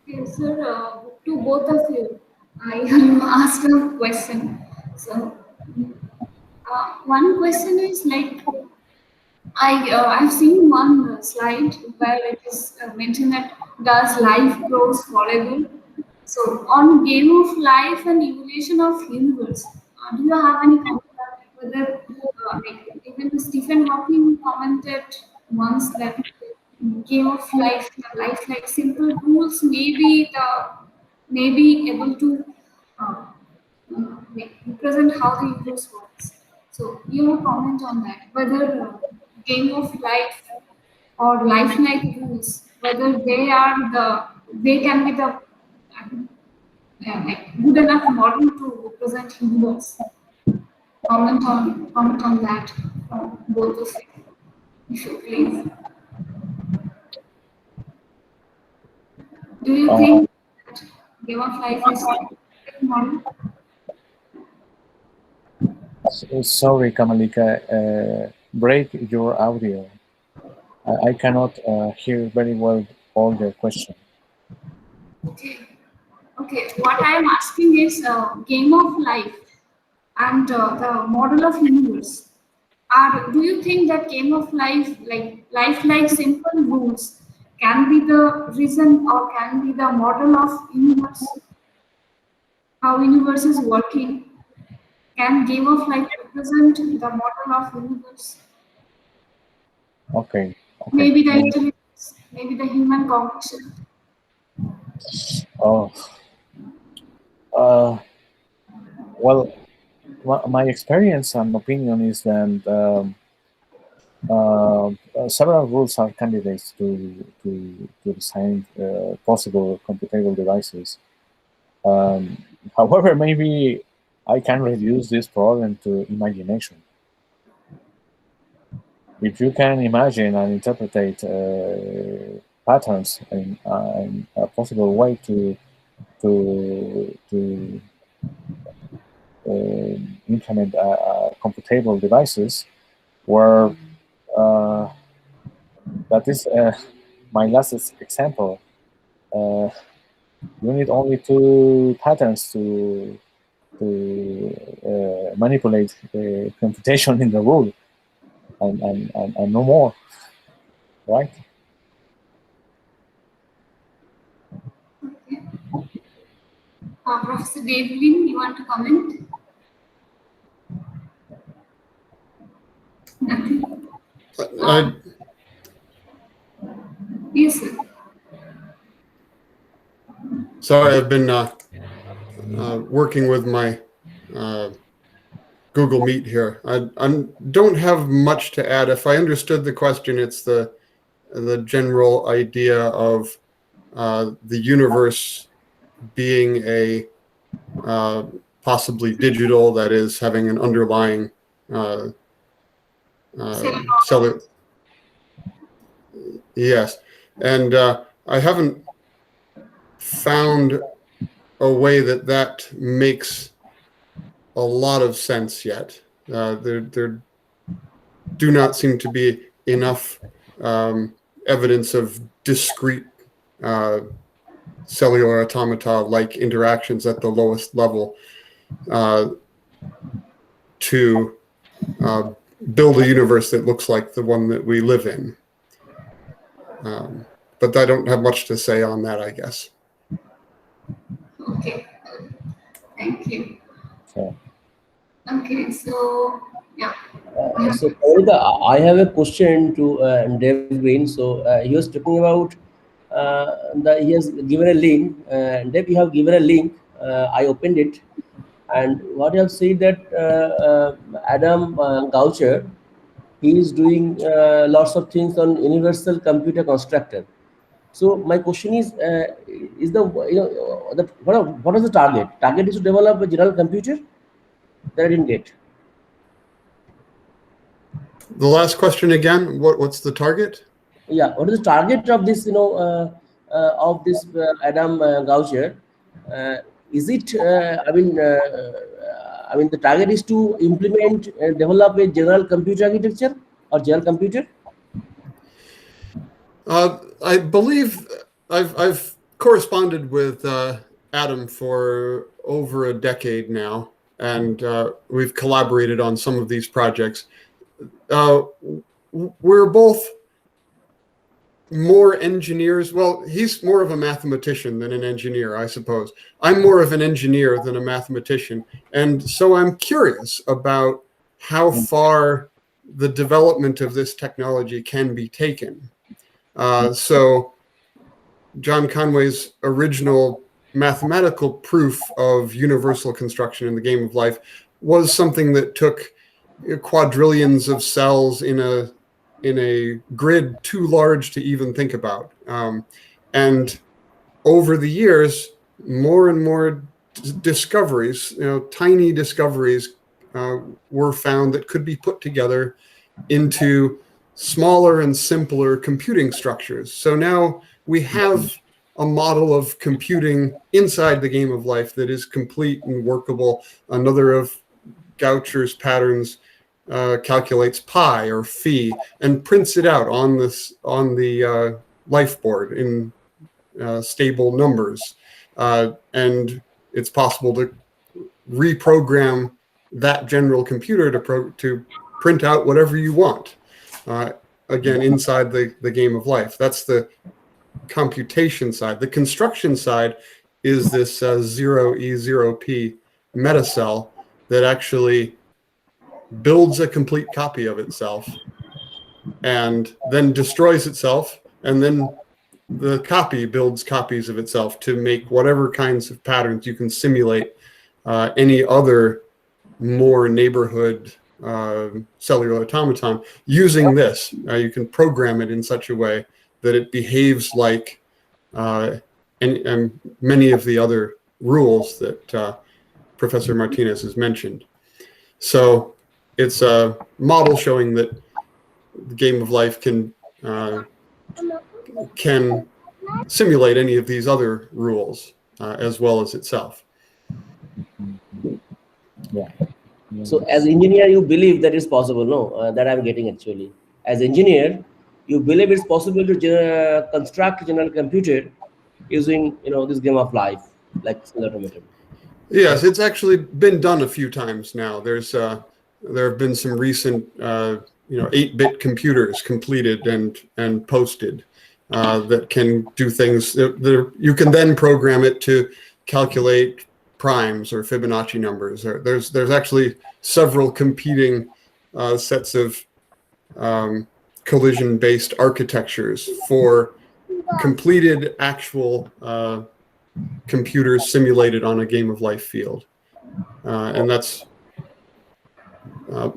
Okay, sir, to both of you, I asked a question. So, one question is like I've seen one slide where it is mentioned that does life grows forever? So on game of life and evolution of universe, do you have any comment on it? Whether like even Stephen Hawking commented once that game of life, life like simple rules may be able to uh, like represent how the universe works. So your comment on that, whether game of life or lifelike rules, whether they can be the like good enough model to represent universe. Comment on that from both of you, if you please. Do you Uh, think that game of life is a model? Sorry, Kamalika, break your audio. I cannot hear very well all your question. Okay. Okay. What I am asking is game of life and the model of universe. Do you think that game of life, like simple rules, can be the reason or can be the model of universe? How universe is working? Can game of life represent the model of universe? Okay, okay. Maybe the intelligence, maybe the human cognition. Oh, uh, well, my experience and opinion is that several rules are candidates to design possible computable devices. However, maybe I can reduce this problem to imagination. If you can imagine and interpret patterns in a possible way to implement computable devices, where uh, that is my last example. Uh, you need only two patterns to manipulate the computation in the rule, and no more, right? Okay. Professor Devlin, you want to comment? Nothing. I, Yes, sir. sorry, I've been working with my Google Meet here. I don't have much to add. If I understood the question, it's the general idea of the universe being a possibly digital, that is, having an underlying cellular. Yes, and I haven't found a way that makes a lot of sense yet. There do not seem to be enough evidence of discrete cellular automata-like interactions at the lowest level to build a universe that looks like the one that we live in. But I don't have much to say on that, I guess. Okay. Thank you. So, Okay, so yeah. So, Kamalika, I have a question to Dave Green. So, he was talking about he has given a link. Dave, you have given a link. I opened it, and what you have said that Adam Goucher, he is doing lots of things on universal computer constructor. So my question is the what is the target? Target is to develop a general computer that I didn't get. The last question again, what's the target? Yeah, what is the target of this? Of this Adam Goucher? Uh, is it? I mean, the target is to implement and develop a general computer architecture or general computer. I believe I've corresponded with Adam for over a decade now, and we've collaborated on some of these projects. We're both more engineers. Well, he's more of a mathematician than an engineer, I suppose. I'm more of an engineer than a mathematician, and so I'm curious about how far the development of this technology can be taken. So John Conway's original mathematical proof of universal construction in the game of life was something that took quadrillions of cells in a grid too large to even think about. And over the years, more and more discoveries, tiny discoveries, were found that could be put together into smaller and simpler computing structures. So now we have a model of computing inside the game of life that is complete and workable. Another of Gaucher's patterns calculates pi or phi and prints it out on the life board in stable numbers, and it's possible to reprogram that general computer to print out whatever you want. Again, inside the game of life. That's the computation side. The construction side is this 0E0P metacell that actually builds a complete copy of itself and then destroys itself, and then the copy builds copies of itself to make whatever kinds of patterns you can simulate any other more neighborhood cellular automaton using this. You can program it in such a way that it behaves like and many of the other rules that Professor Martinez has mentioned. So it's a model showing that the game of life can simulate any of these other rules as well as itself. Yeah. So as engineer, you believe that is possible, no? That I'm getting actually. As engineer, you believe it's possible to construct a general computer using, this game of life, like Automaton. Yes, it's actually been done a few times now. There have been some recent 8-bit computers completed and posted that can do things. You can then program it to calculate primes or Fibonacci numbers. There's actually several competing sets of collision-based architectures for completed actual computers simulated on a game of life field. And that's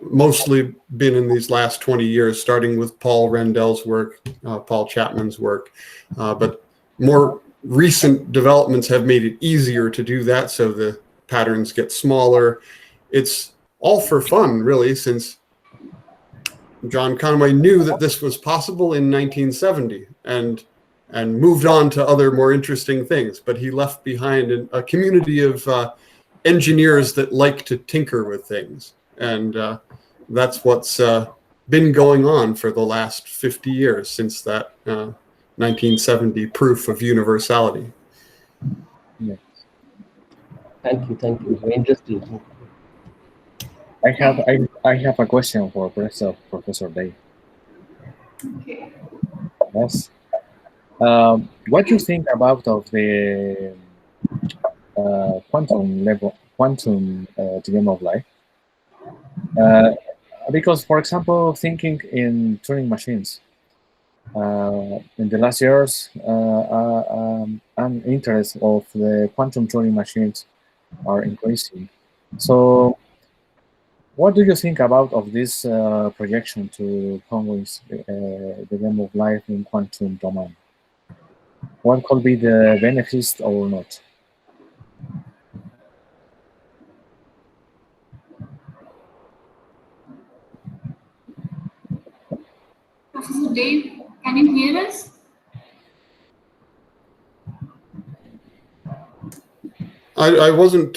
mostly been in these last 20 years, starting with Paul Rendell's work, Paul Chapman's work. But more recent developments have made it easier to do that, so the patterns get smaller. It's all for fun, really, since John Conway knew that this was possible in 1970 and moved on to other more interesting things. But he left behind a community of engineers that like to tinker with things. And that's what's been going on for the last 50 years since that 1970 proof of universality. Yeah. Thank you. Very interesting. I have a question for Professor Day. Okay. Yes. What do you think about of the quantum game of life? Because, for example, thinking in Turing machines, in the last years, an interest of the quantum Turing machines are increasing. So, what do you think about of this projection to Conway's the game of life in quantum domain? What could be the benefits or not? Professor Dave, can you hear us? I wasn't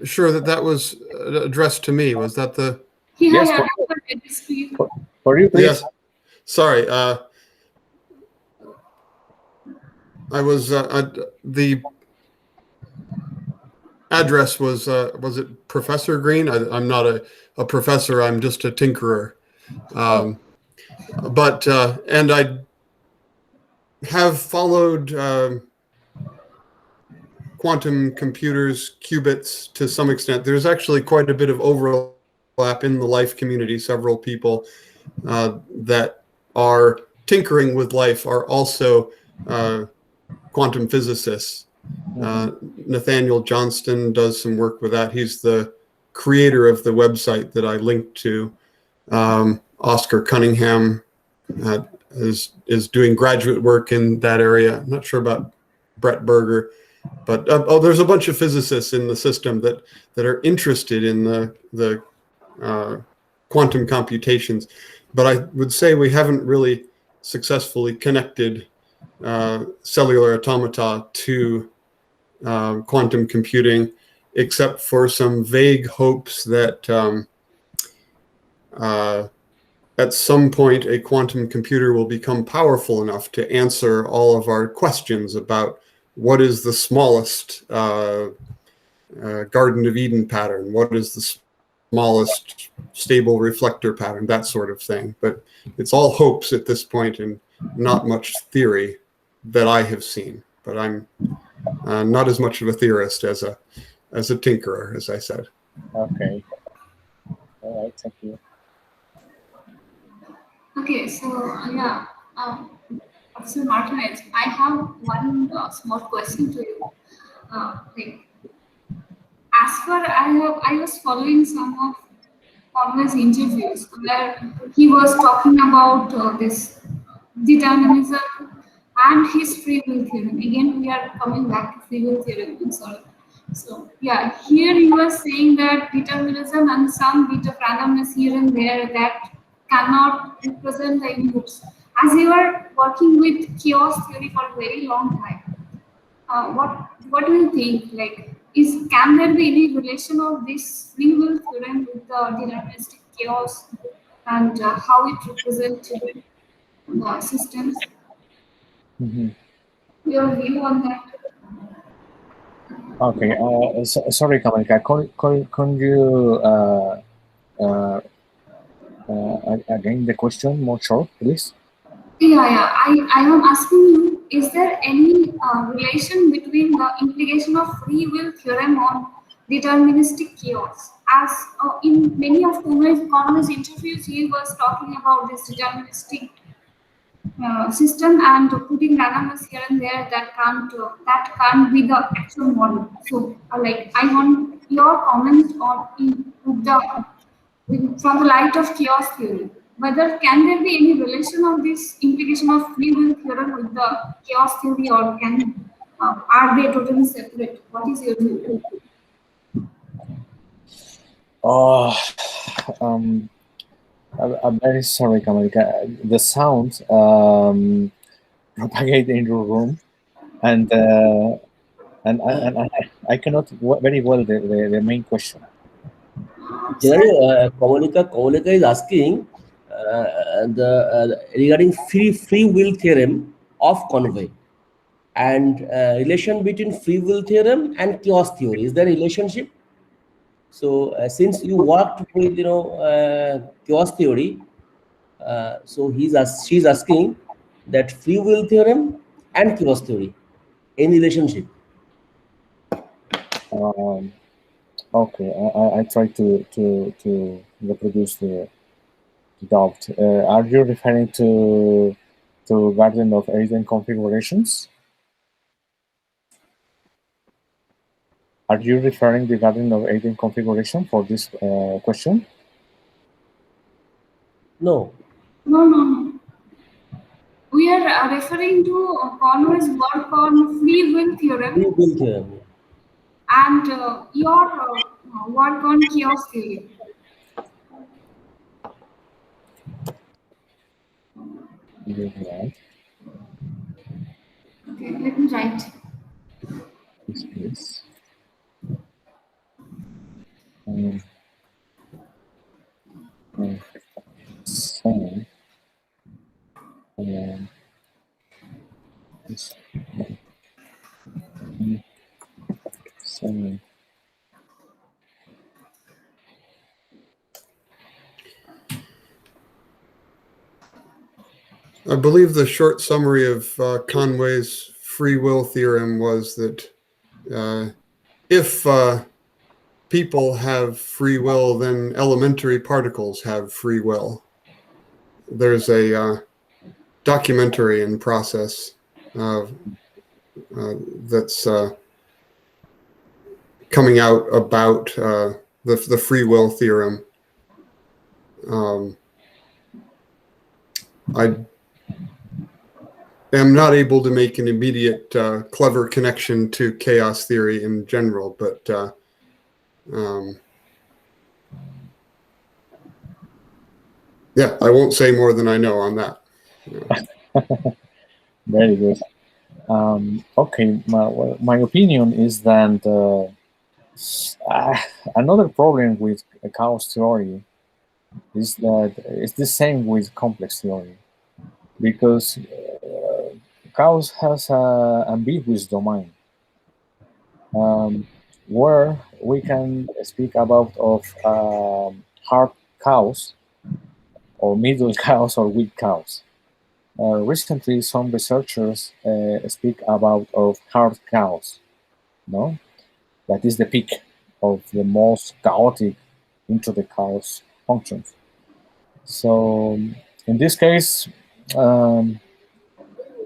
sure that was addressed to me. Was that the? Yes, I have address to you. For you, please. Yes. Sorry. I was the address was it Professor Green? I'm not a professor. I'm just a tinkerer. But and I have followed quantum computers, qubits to some extent. There's actually quite a bit of overlap in the life community. Several people that are tinkering with life are also quantum physicists. Nathaniel Johnston does some work with that. He's the creator of the website that I linked to. Oscar Cunningham is doing graduate work in that area. I'm not sure about Brett Berger, but there's a bunch of physicists in the system that are interested in the quantum computations. But I would say we haven't really successfully connected cellular automata to quantum computing. except for some vague hopes that at some point a quantum computer will become powerful enough to answer all of our questions about what is the smallest Garden of Eden pattern, what is the smallest stable reflector pattern, that sort of thing. But it's all hopes at this point and not much theory that I have seen. But I'm not as much of a theorist as a tinkerer, as I said. Okay. All right. Thank you. Okay, so yeah, Professor Martinez, I have one small question to you. Like, as far I was following some of Conway's interviews where he was talking about this determinism and his free will theorem. Again, we are coming back to free will theorem. I'm sorry. So yeah, here he was saying that determinism and some bit of randomness here and there that cannot represent the inputs. As you are working with chaos theory for a very long time, what do you think? Like, can there be any relation of this free will theorem with the deterministic chaos and how it represents the systems? Mm-hmm. Your view on that? Okay. Sorry, Kamalika. Can you again the question more short, please? Yeah. I am asking you, is there any relation between the implication of free will theorem on deterministic chaos? As in many of Conway's interviews, he was talking about this deterministic system and putting randomness here and there that can't be the actual model. So, like, I want your comments on from the light of chaos theory. Whether can there be any relation of this implication of free will theorem with the chaos theory, or are they totally separate? What is your view? Oh, I'm very sorry, Kamalika. The sound propagate in your room, and I cannot very well the main question. Generally, Kovalika is asking regarding free will theorem of Conway and relation between free will theorem and chaos theory. Is there a relationship? So since you worked with chaos theory, so she's asking that free will theorem and chaos theory in relationship. Okay, I try to reproduce the doubt. Are you referring to Garden of Eden configurations? Are you referring the Garden of Eden configuration for this question? No. No. We are referring to Conway's work on free will theorem. Free will theorem. And your work on chaos theory. Right. Okay, let me write. This is seven. Seven. I believe the short summary of Conway's free will theorem was that if people have free will, then elementary particles have free will. There's a documentary in process that's coming out about the free will theorem. I am not able to make an immediate clever connection to chaos theory in general, but yeah, I won't say more than I know on that. Very good. Okay, my opinion is that Another problem with chaos theory is that it's the same with complex theory because chaos has an ambiguous domain um, where we can speak about of hard chaos or middle chaos or weak chaos. Recently, some researchers speak about of hard chaos, no? That is the peak of the most chaotic into the chaos functions. So in this case, um,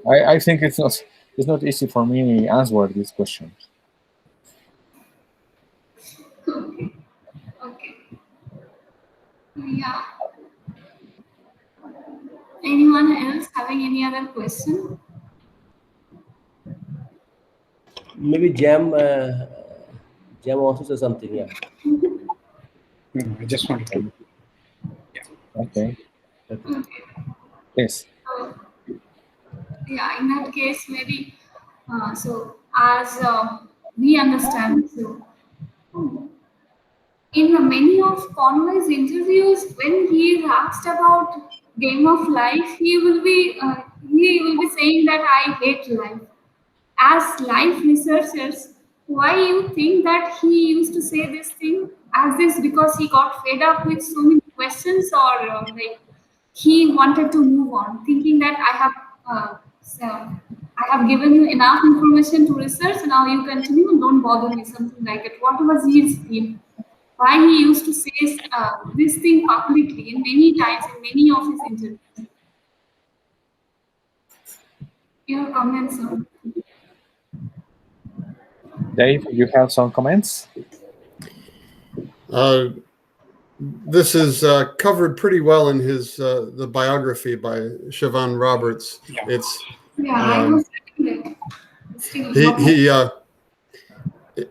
I think it's not easy for me to answer this question. Okay. Yeah. Anyone else having any other question? Maybe Jam also says something. Yeah. No, I just wanted to. Okay, Okay. Okay. yes. So, yeah, in that case, maybe so as we understand, so in many of Conway's interviews, when he is asked about game of life, he will be saying that I hate life. As life researchers, why you think that he used to say this thing as this because he got fed up with so many questions or like he wanted to move on, thinking that I have given you enough information to research. Now you continue and don't bother me, something like it. What was his theme? Why he used to say this thing publicly in many times in many of his interviews? Your comments on? Dave, you have some comments? This is covered pretty well in his the biography by Siobhan Roberts. Yeah. It's Yeah, I um, was reading it. Still, he not he uh,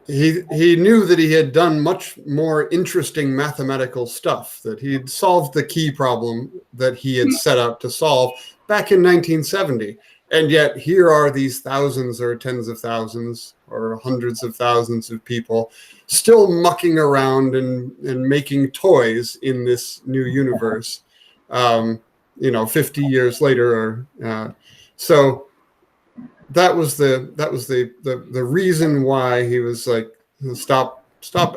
he knew that he had done much more interesting mathematical stuff, that he'd solved the key problem that he had set out to solve back in 1970. And yet here are these thousands or tens of thousands or hundreds of thousands of people still mucking around and making toys in this new universe, 50 years later. So that was the reason why he was like, stop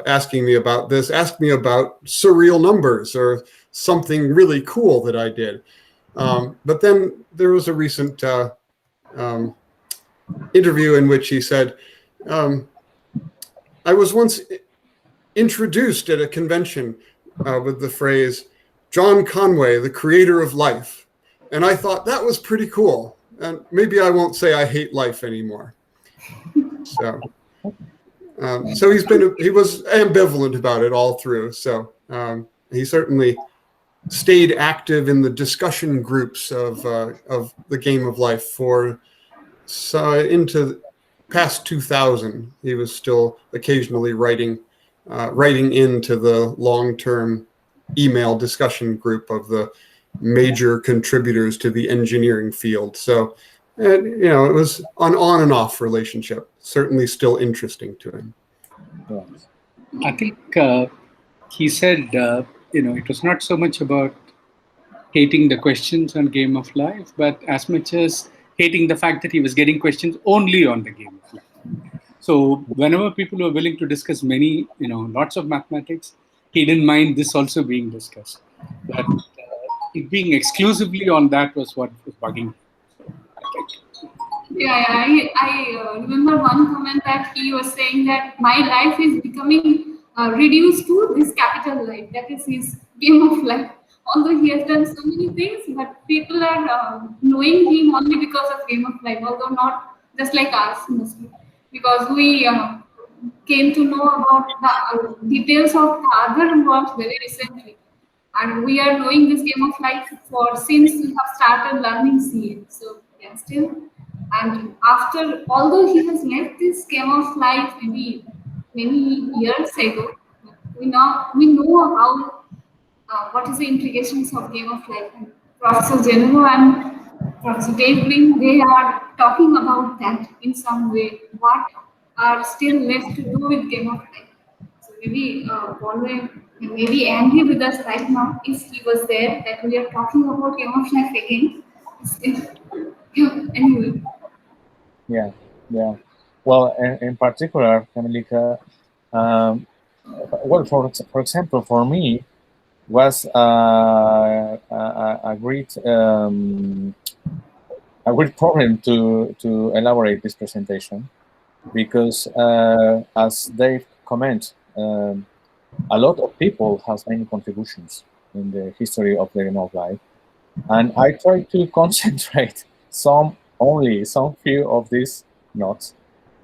asking me about this, ask me about surreal numbers or something really cool that I did. But then there was a recent interview in which he said, I was once introduced at a convention with the phrase John Conway, the creator of life, and I thought that was pretty cool, and maybe I won't say I hate life anymore. So he was ambivalent about it all through. So he certainly stayed active in the discussion groups of the game of life for into past 2000. He was still occasionally writing into the long-term email discussion group of the major contributors to the engineering field. So it was an on and off relationship, certainly still interesting to him. Yes. I think he said, it was not so much about hating the questions on Game of Life, but as much as hating the fact that he was getting questions only on the Game of Life. So whenever people were willing to discuss lots of mathematics, he didn't mind this also being discussed. But it being exclusively on that was what was bugging him. So I think. Yeah, I remember one comment that he was saying that my life is becoming reduced to this capital life. That is his game of life. Although he has done so many things, but people are knowing him only because of game of life. Although not just like us mostly, because we came to know about the details of the other works very recently. And we are knowing this game of life for since we have started learning CA. So yeah, still. And after, although he has left this game of life maybe many years ago, we know how what is the implications of game of life. And Professor Genaro and Professor Dave Green, they are talking about that in some way. What are still left to do with game of life? maybe Conway, maybe angry with us right now if he was there that we are talking about game of life again. Anyway. Yeah, yeah. Well, in particular, Camilica, um, well, for example, for me, was a great problem to elaborate this presentation because, as Dave comment, a lot of people has many contributions in the history of the game of life, and I try to concentrate some few of these notes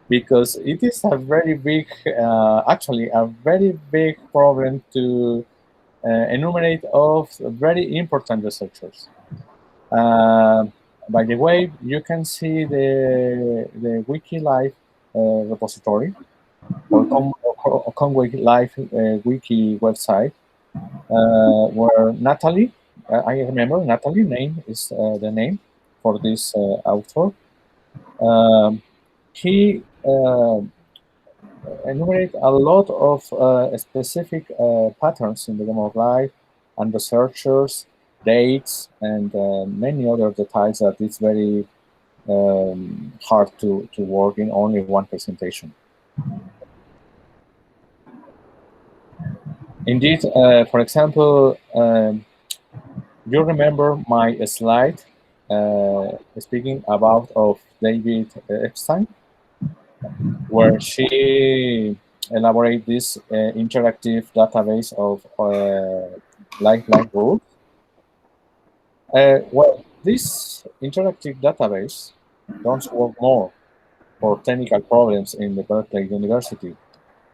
because it is a very big, actually a very big problem to enumerate of very important researchers. Uh, by the way, you can see the WikiLive repository or Conway Live wiki website where Natalie, I remember Natalie name is the name for this author. Um, he enumerate a lot of specific patterns in the game of life and researchers, dates, and many other details that it's very hard to work in only one presentation. Indeed, for example, you remember my slide speaking about of David Epstein, where she elaborate this interactive database of lifeline rules. Well, this interactive database don't work more for technical problems in the Berkeley University.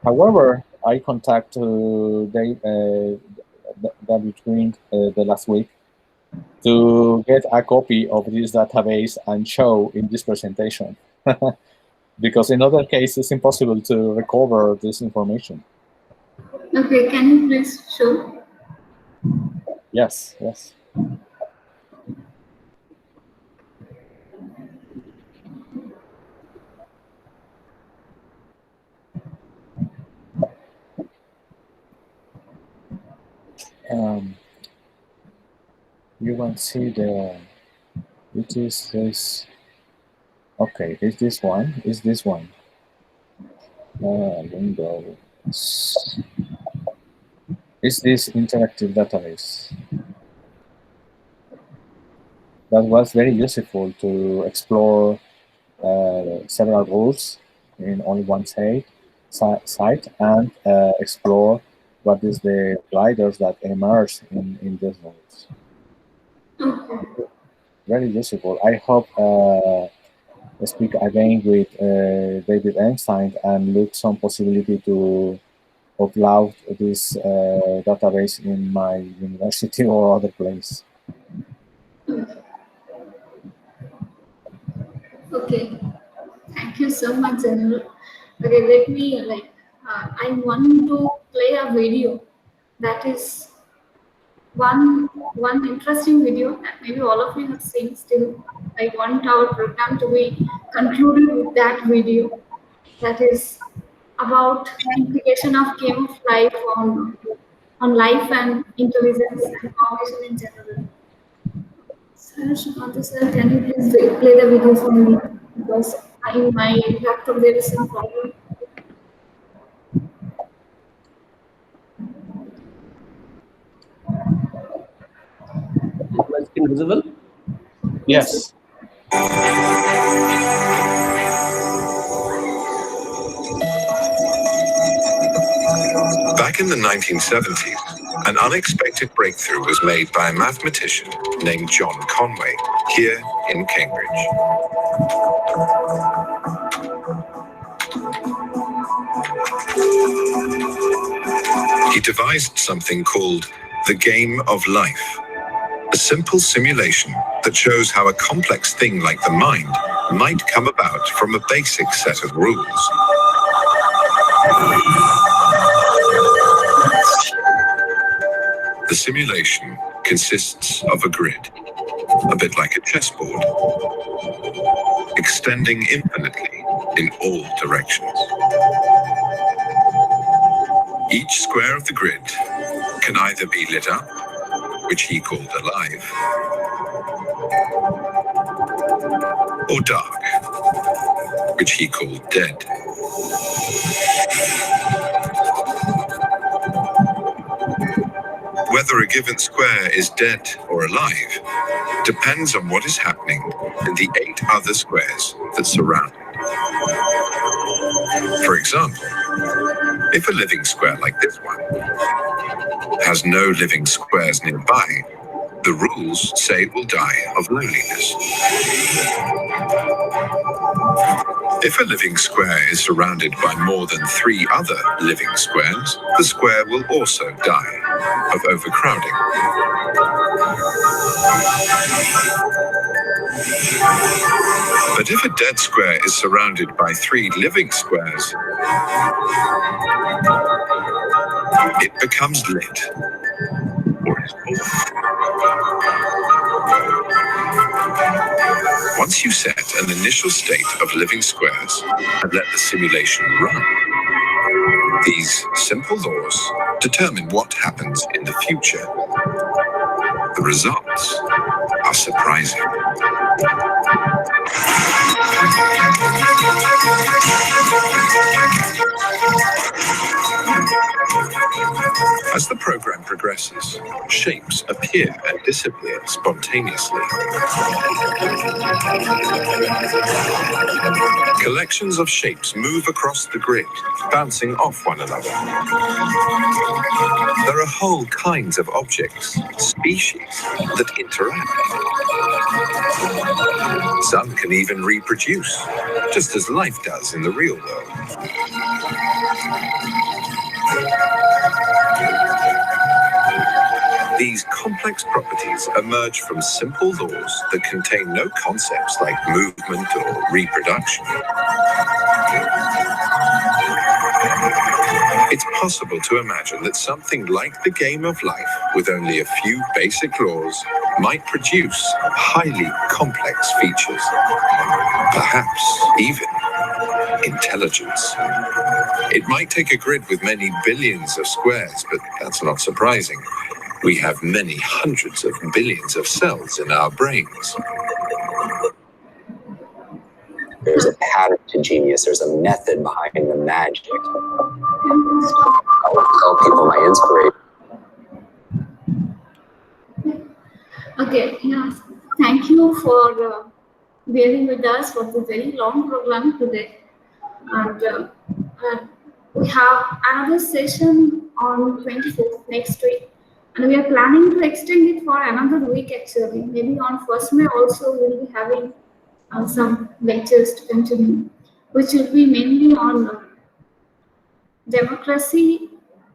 However, I contacted David Green the last week to get a copy of this database and show in this presentation. Because in other cases, it's impossible to recover this information. Okay, can you please show? Yes, yes. You want to see it is this, okay, is this one, window, is this interactive database. That was very useful to explore several rules in only one site and explore what is the gliders that emerge in these rules. Okay. Very useful. I hope speak again with David Einstein and look some possibility to upload this database in my university or other place. Okay. Thank you so much, Genaro. Okay, let me I want to play a video that is one interesting video that maybe all of you have seen. Still, I want our program to be concluded with that video. That is about implication of game of life on life and intelligence and cognition in general. Sir, Shikanta sir, can you please play the video for me? Because in my laptop there is some problem. Is my screen visible? Yes. Back in the 1970s, an unexpected breakthrough was made by a mathematician named John Conway here in Cambridge. He devised something called the game of life, a simple simulation that shows how a complex thing like the mind might come about from a basic set of rules. The simulation consists of a grid, a bit like a chessboard, extending infinitely in all directions. Each square of the grid can either be lit up, which he called alive, or dark, which he called dead. Whether a given square is dead or alive depends on what is happening in the 8 other squares that surround it. For example, if a living square like this one has no living squares nearby, the rules say it will die of loneliness. If a living square is surrounded by more than 3 other living squares, the square will also die of overcrowding. But if a dead square is surrounded by 3 living squares, it becomes lit, or is born. Once you set an initial state of living squares and let the simulation run, these simple laws determine what happens in the future. The results are surprising. As the program progresses, shapes appear and disappear spontaneously. Collections of shapes move across the grid, bouncing off one another. There are whole kinds of objects, species, that interact. Some can even reproduce, just as life does in the real world. These complex properties emerge from simple laws that contain no concepts like movement or reproduction. It's possible to imagine that something like the game of life, with only a few basic laws, might produce highly complex features. Perhaps even intelligence. It might take a grid with many billions of squares, but that's not surprising. We have many hundreds of billions of cells in our brains. There's a pattern to genius. There's a method behind the magic. I will tell people my inspiration. Okay, yeah. Thank you for bearing with us for the very long program today. And we have another session on 24th next week. And we are planning to extend it for another week actually. Maybe on 1st May also we'll be having some lectures to continue, which will be mainly on democracy,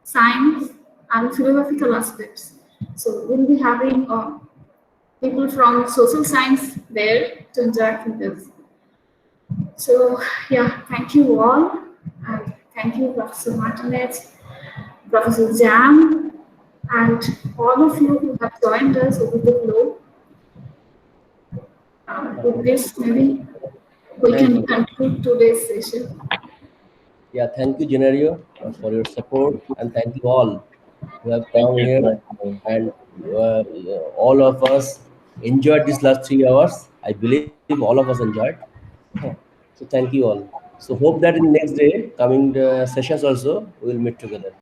science, and philosophical aspects. So we'll be having people from social science there to interact with us. So yeah, thank you all, and thank you Professor Martinez, Professor Jam, and all of you who have joined us over the globe. With this, maybe we can conclude today's session. Yeah, thank you, Genaro, for your support, and thank you all who have come here, and all of us enjoyed these last 3 hours. I believe all of us enjoyed. So thank you all. So hope that in the next day, coming sessions also, we will meet together.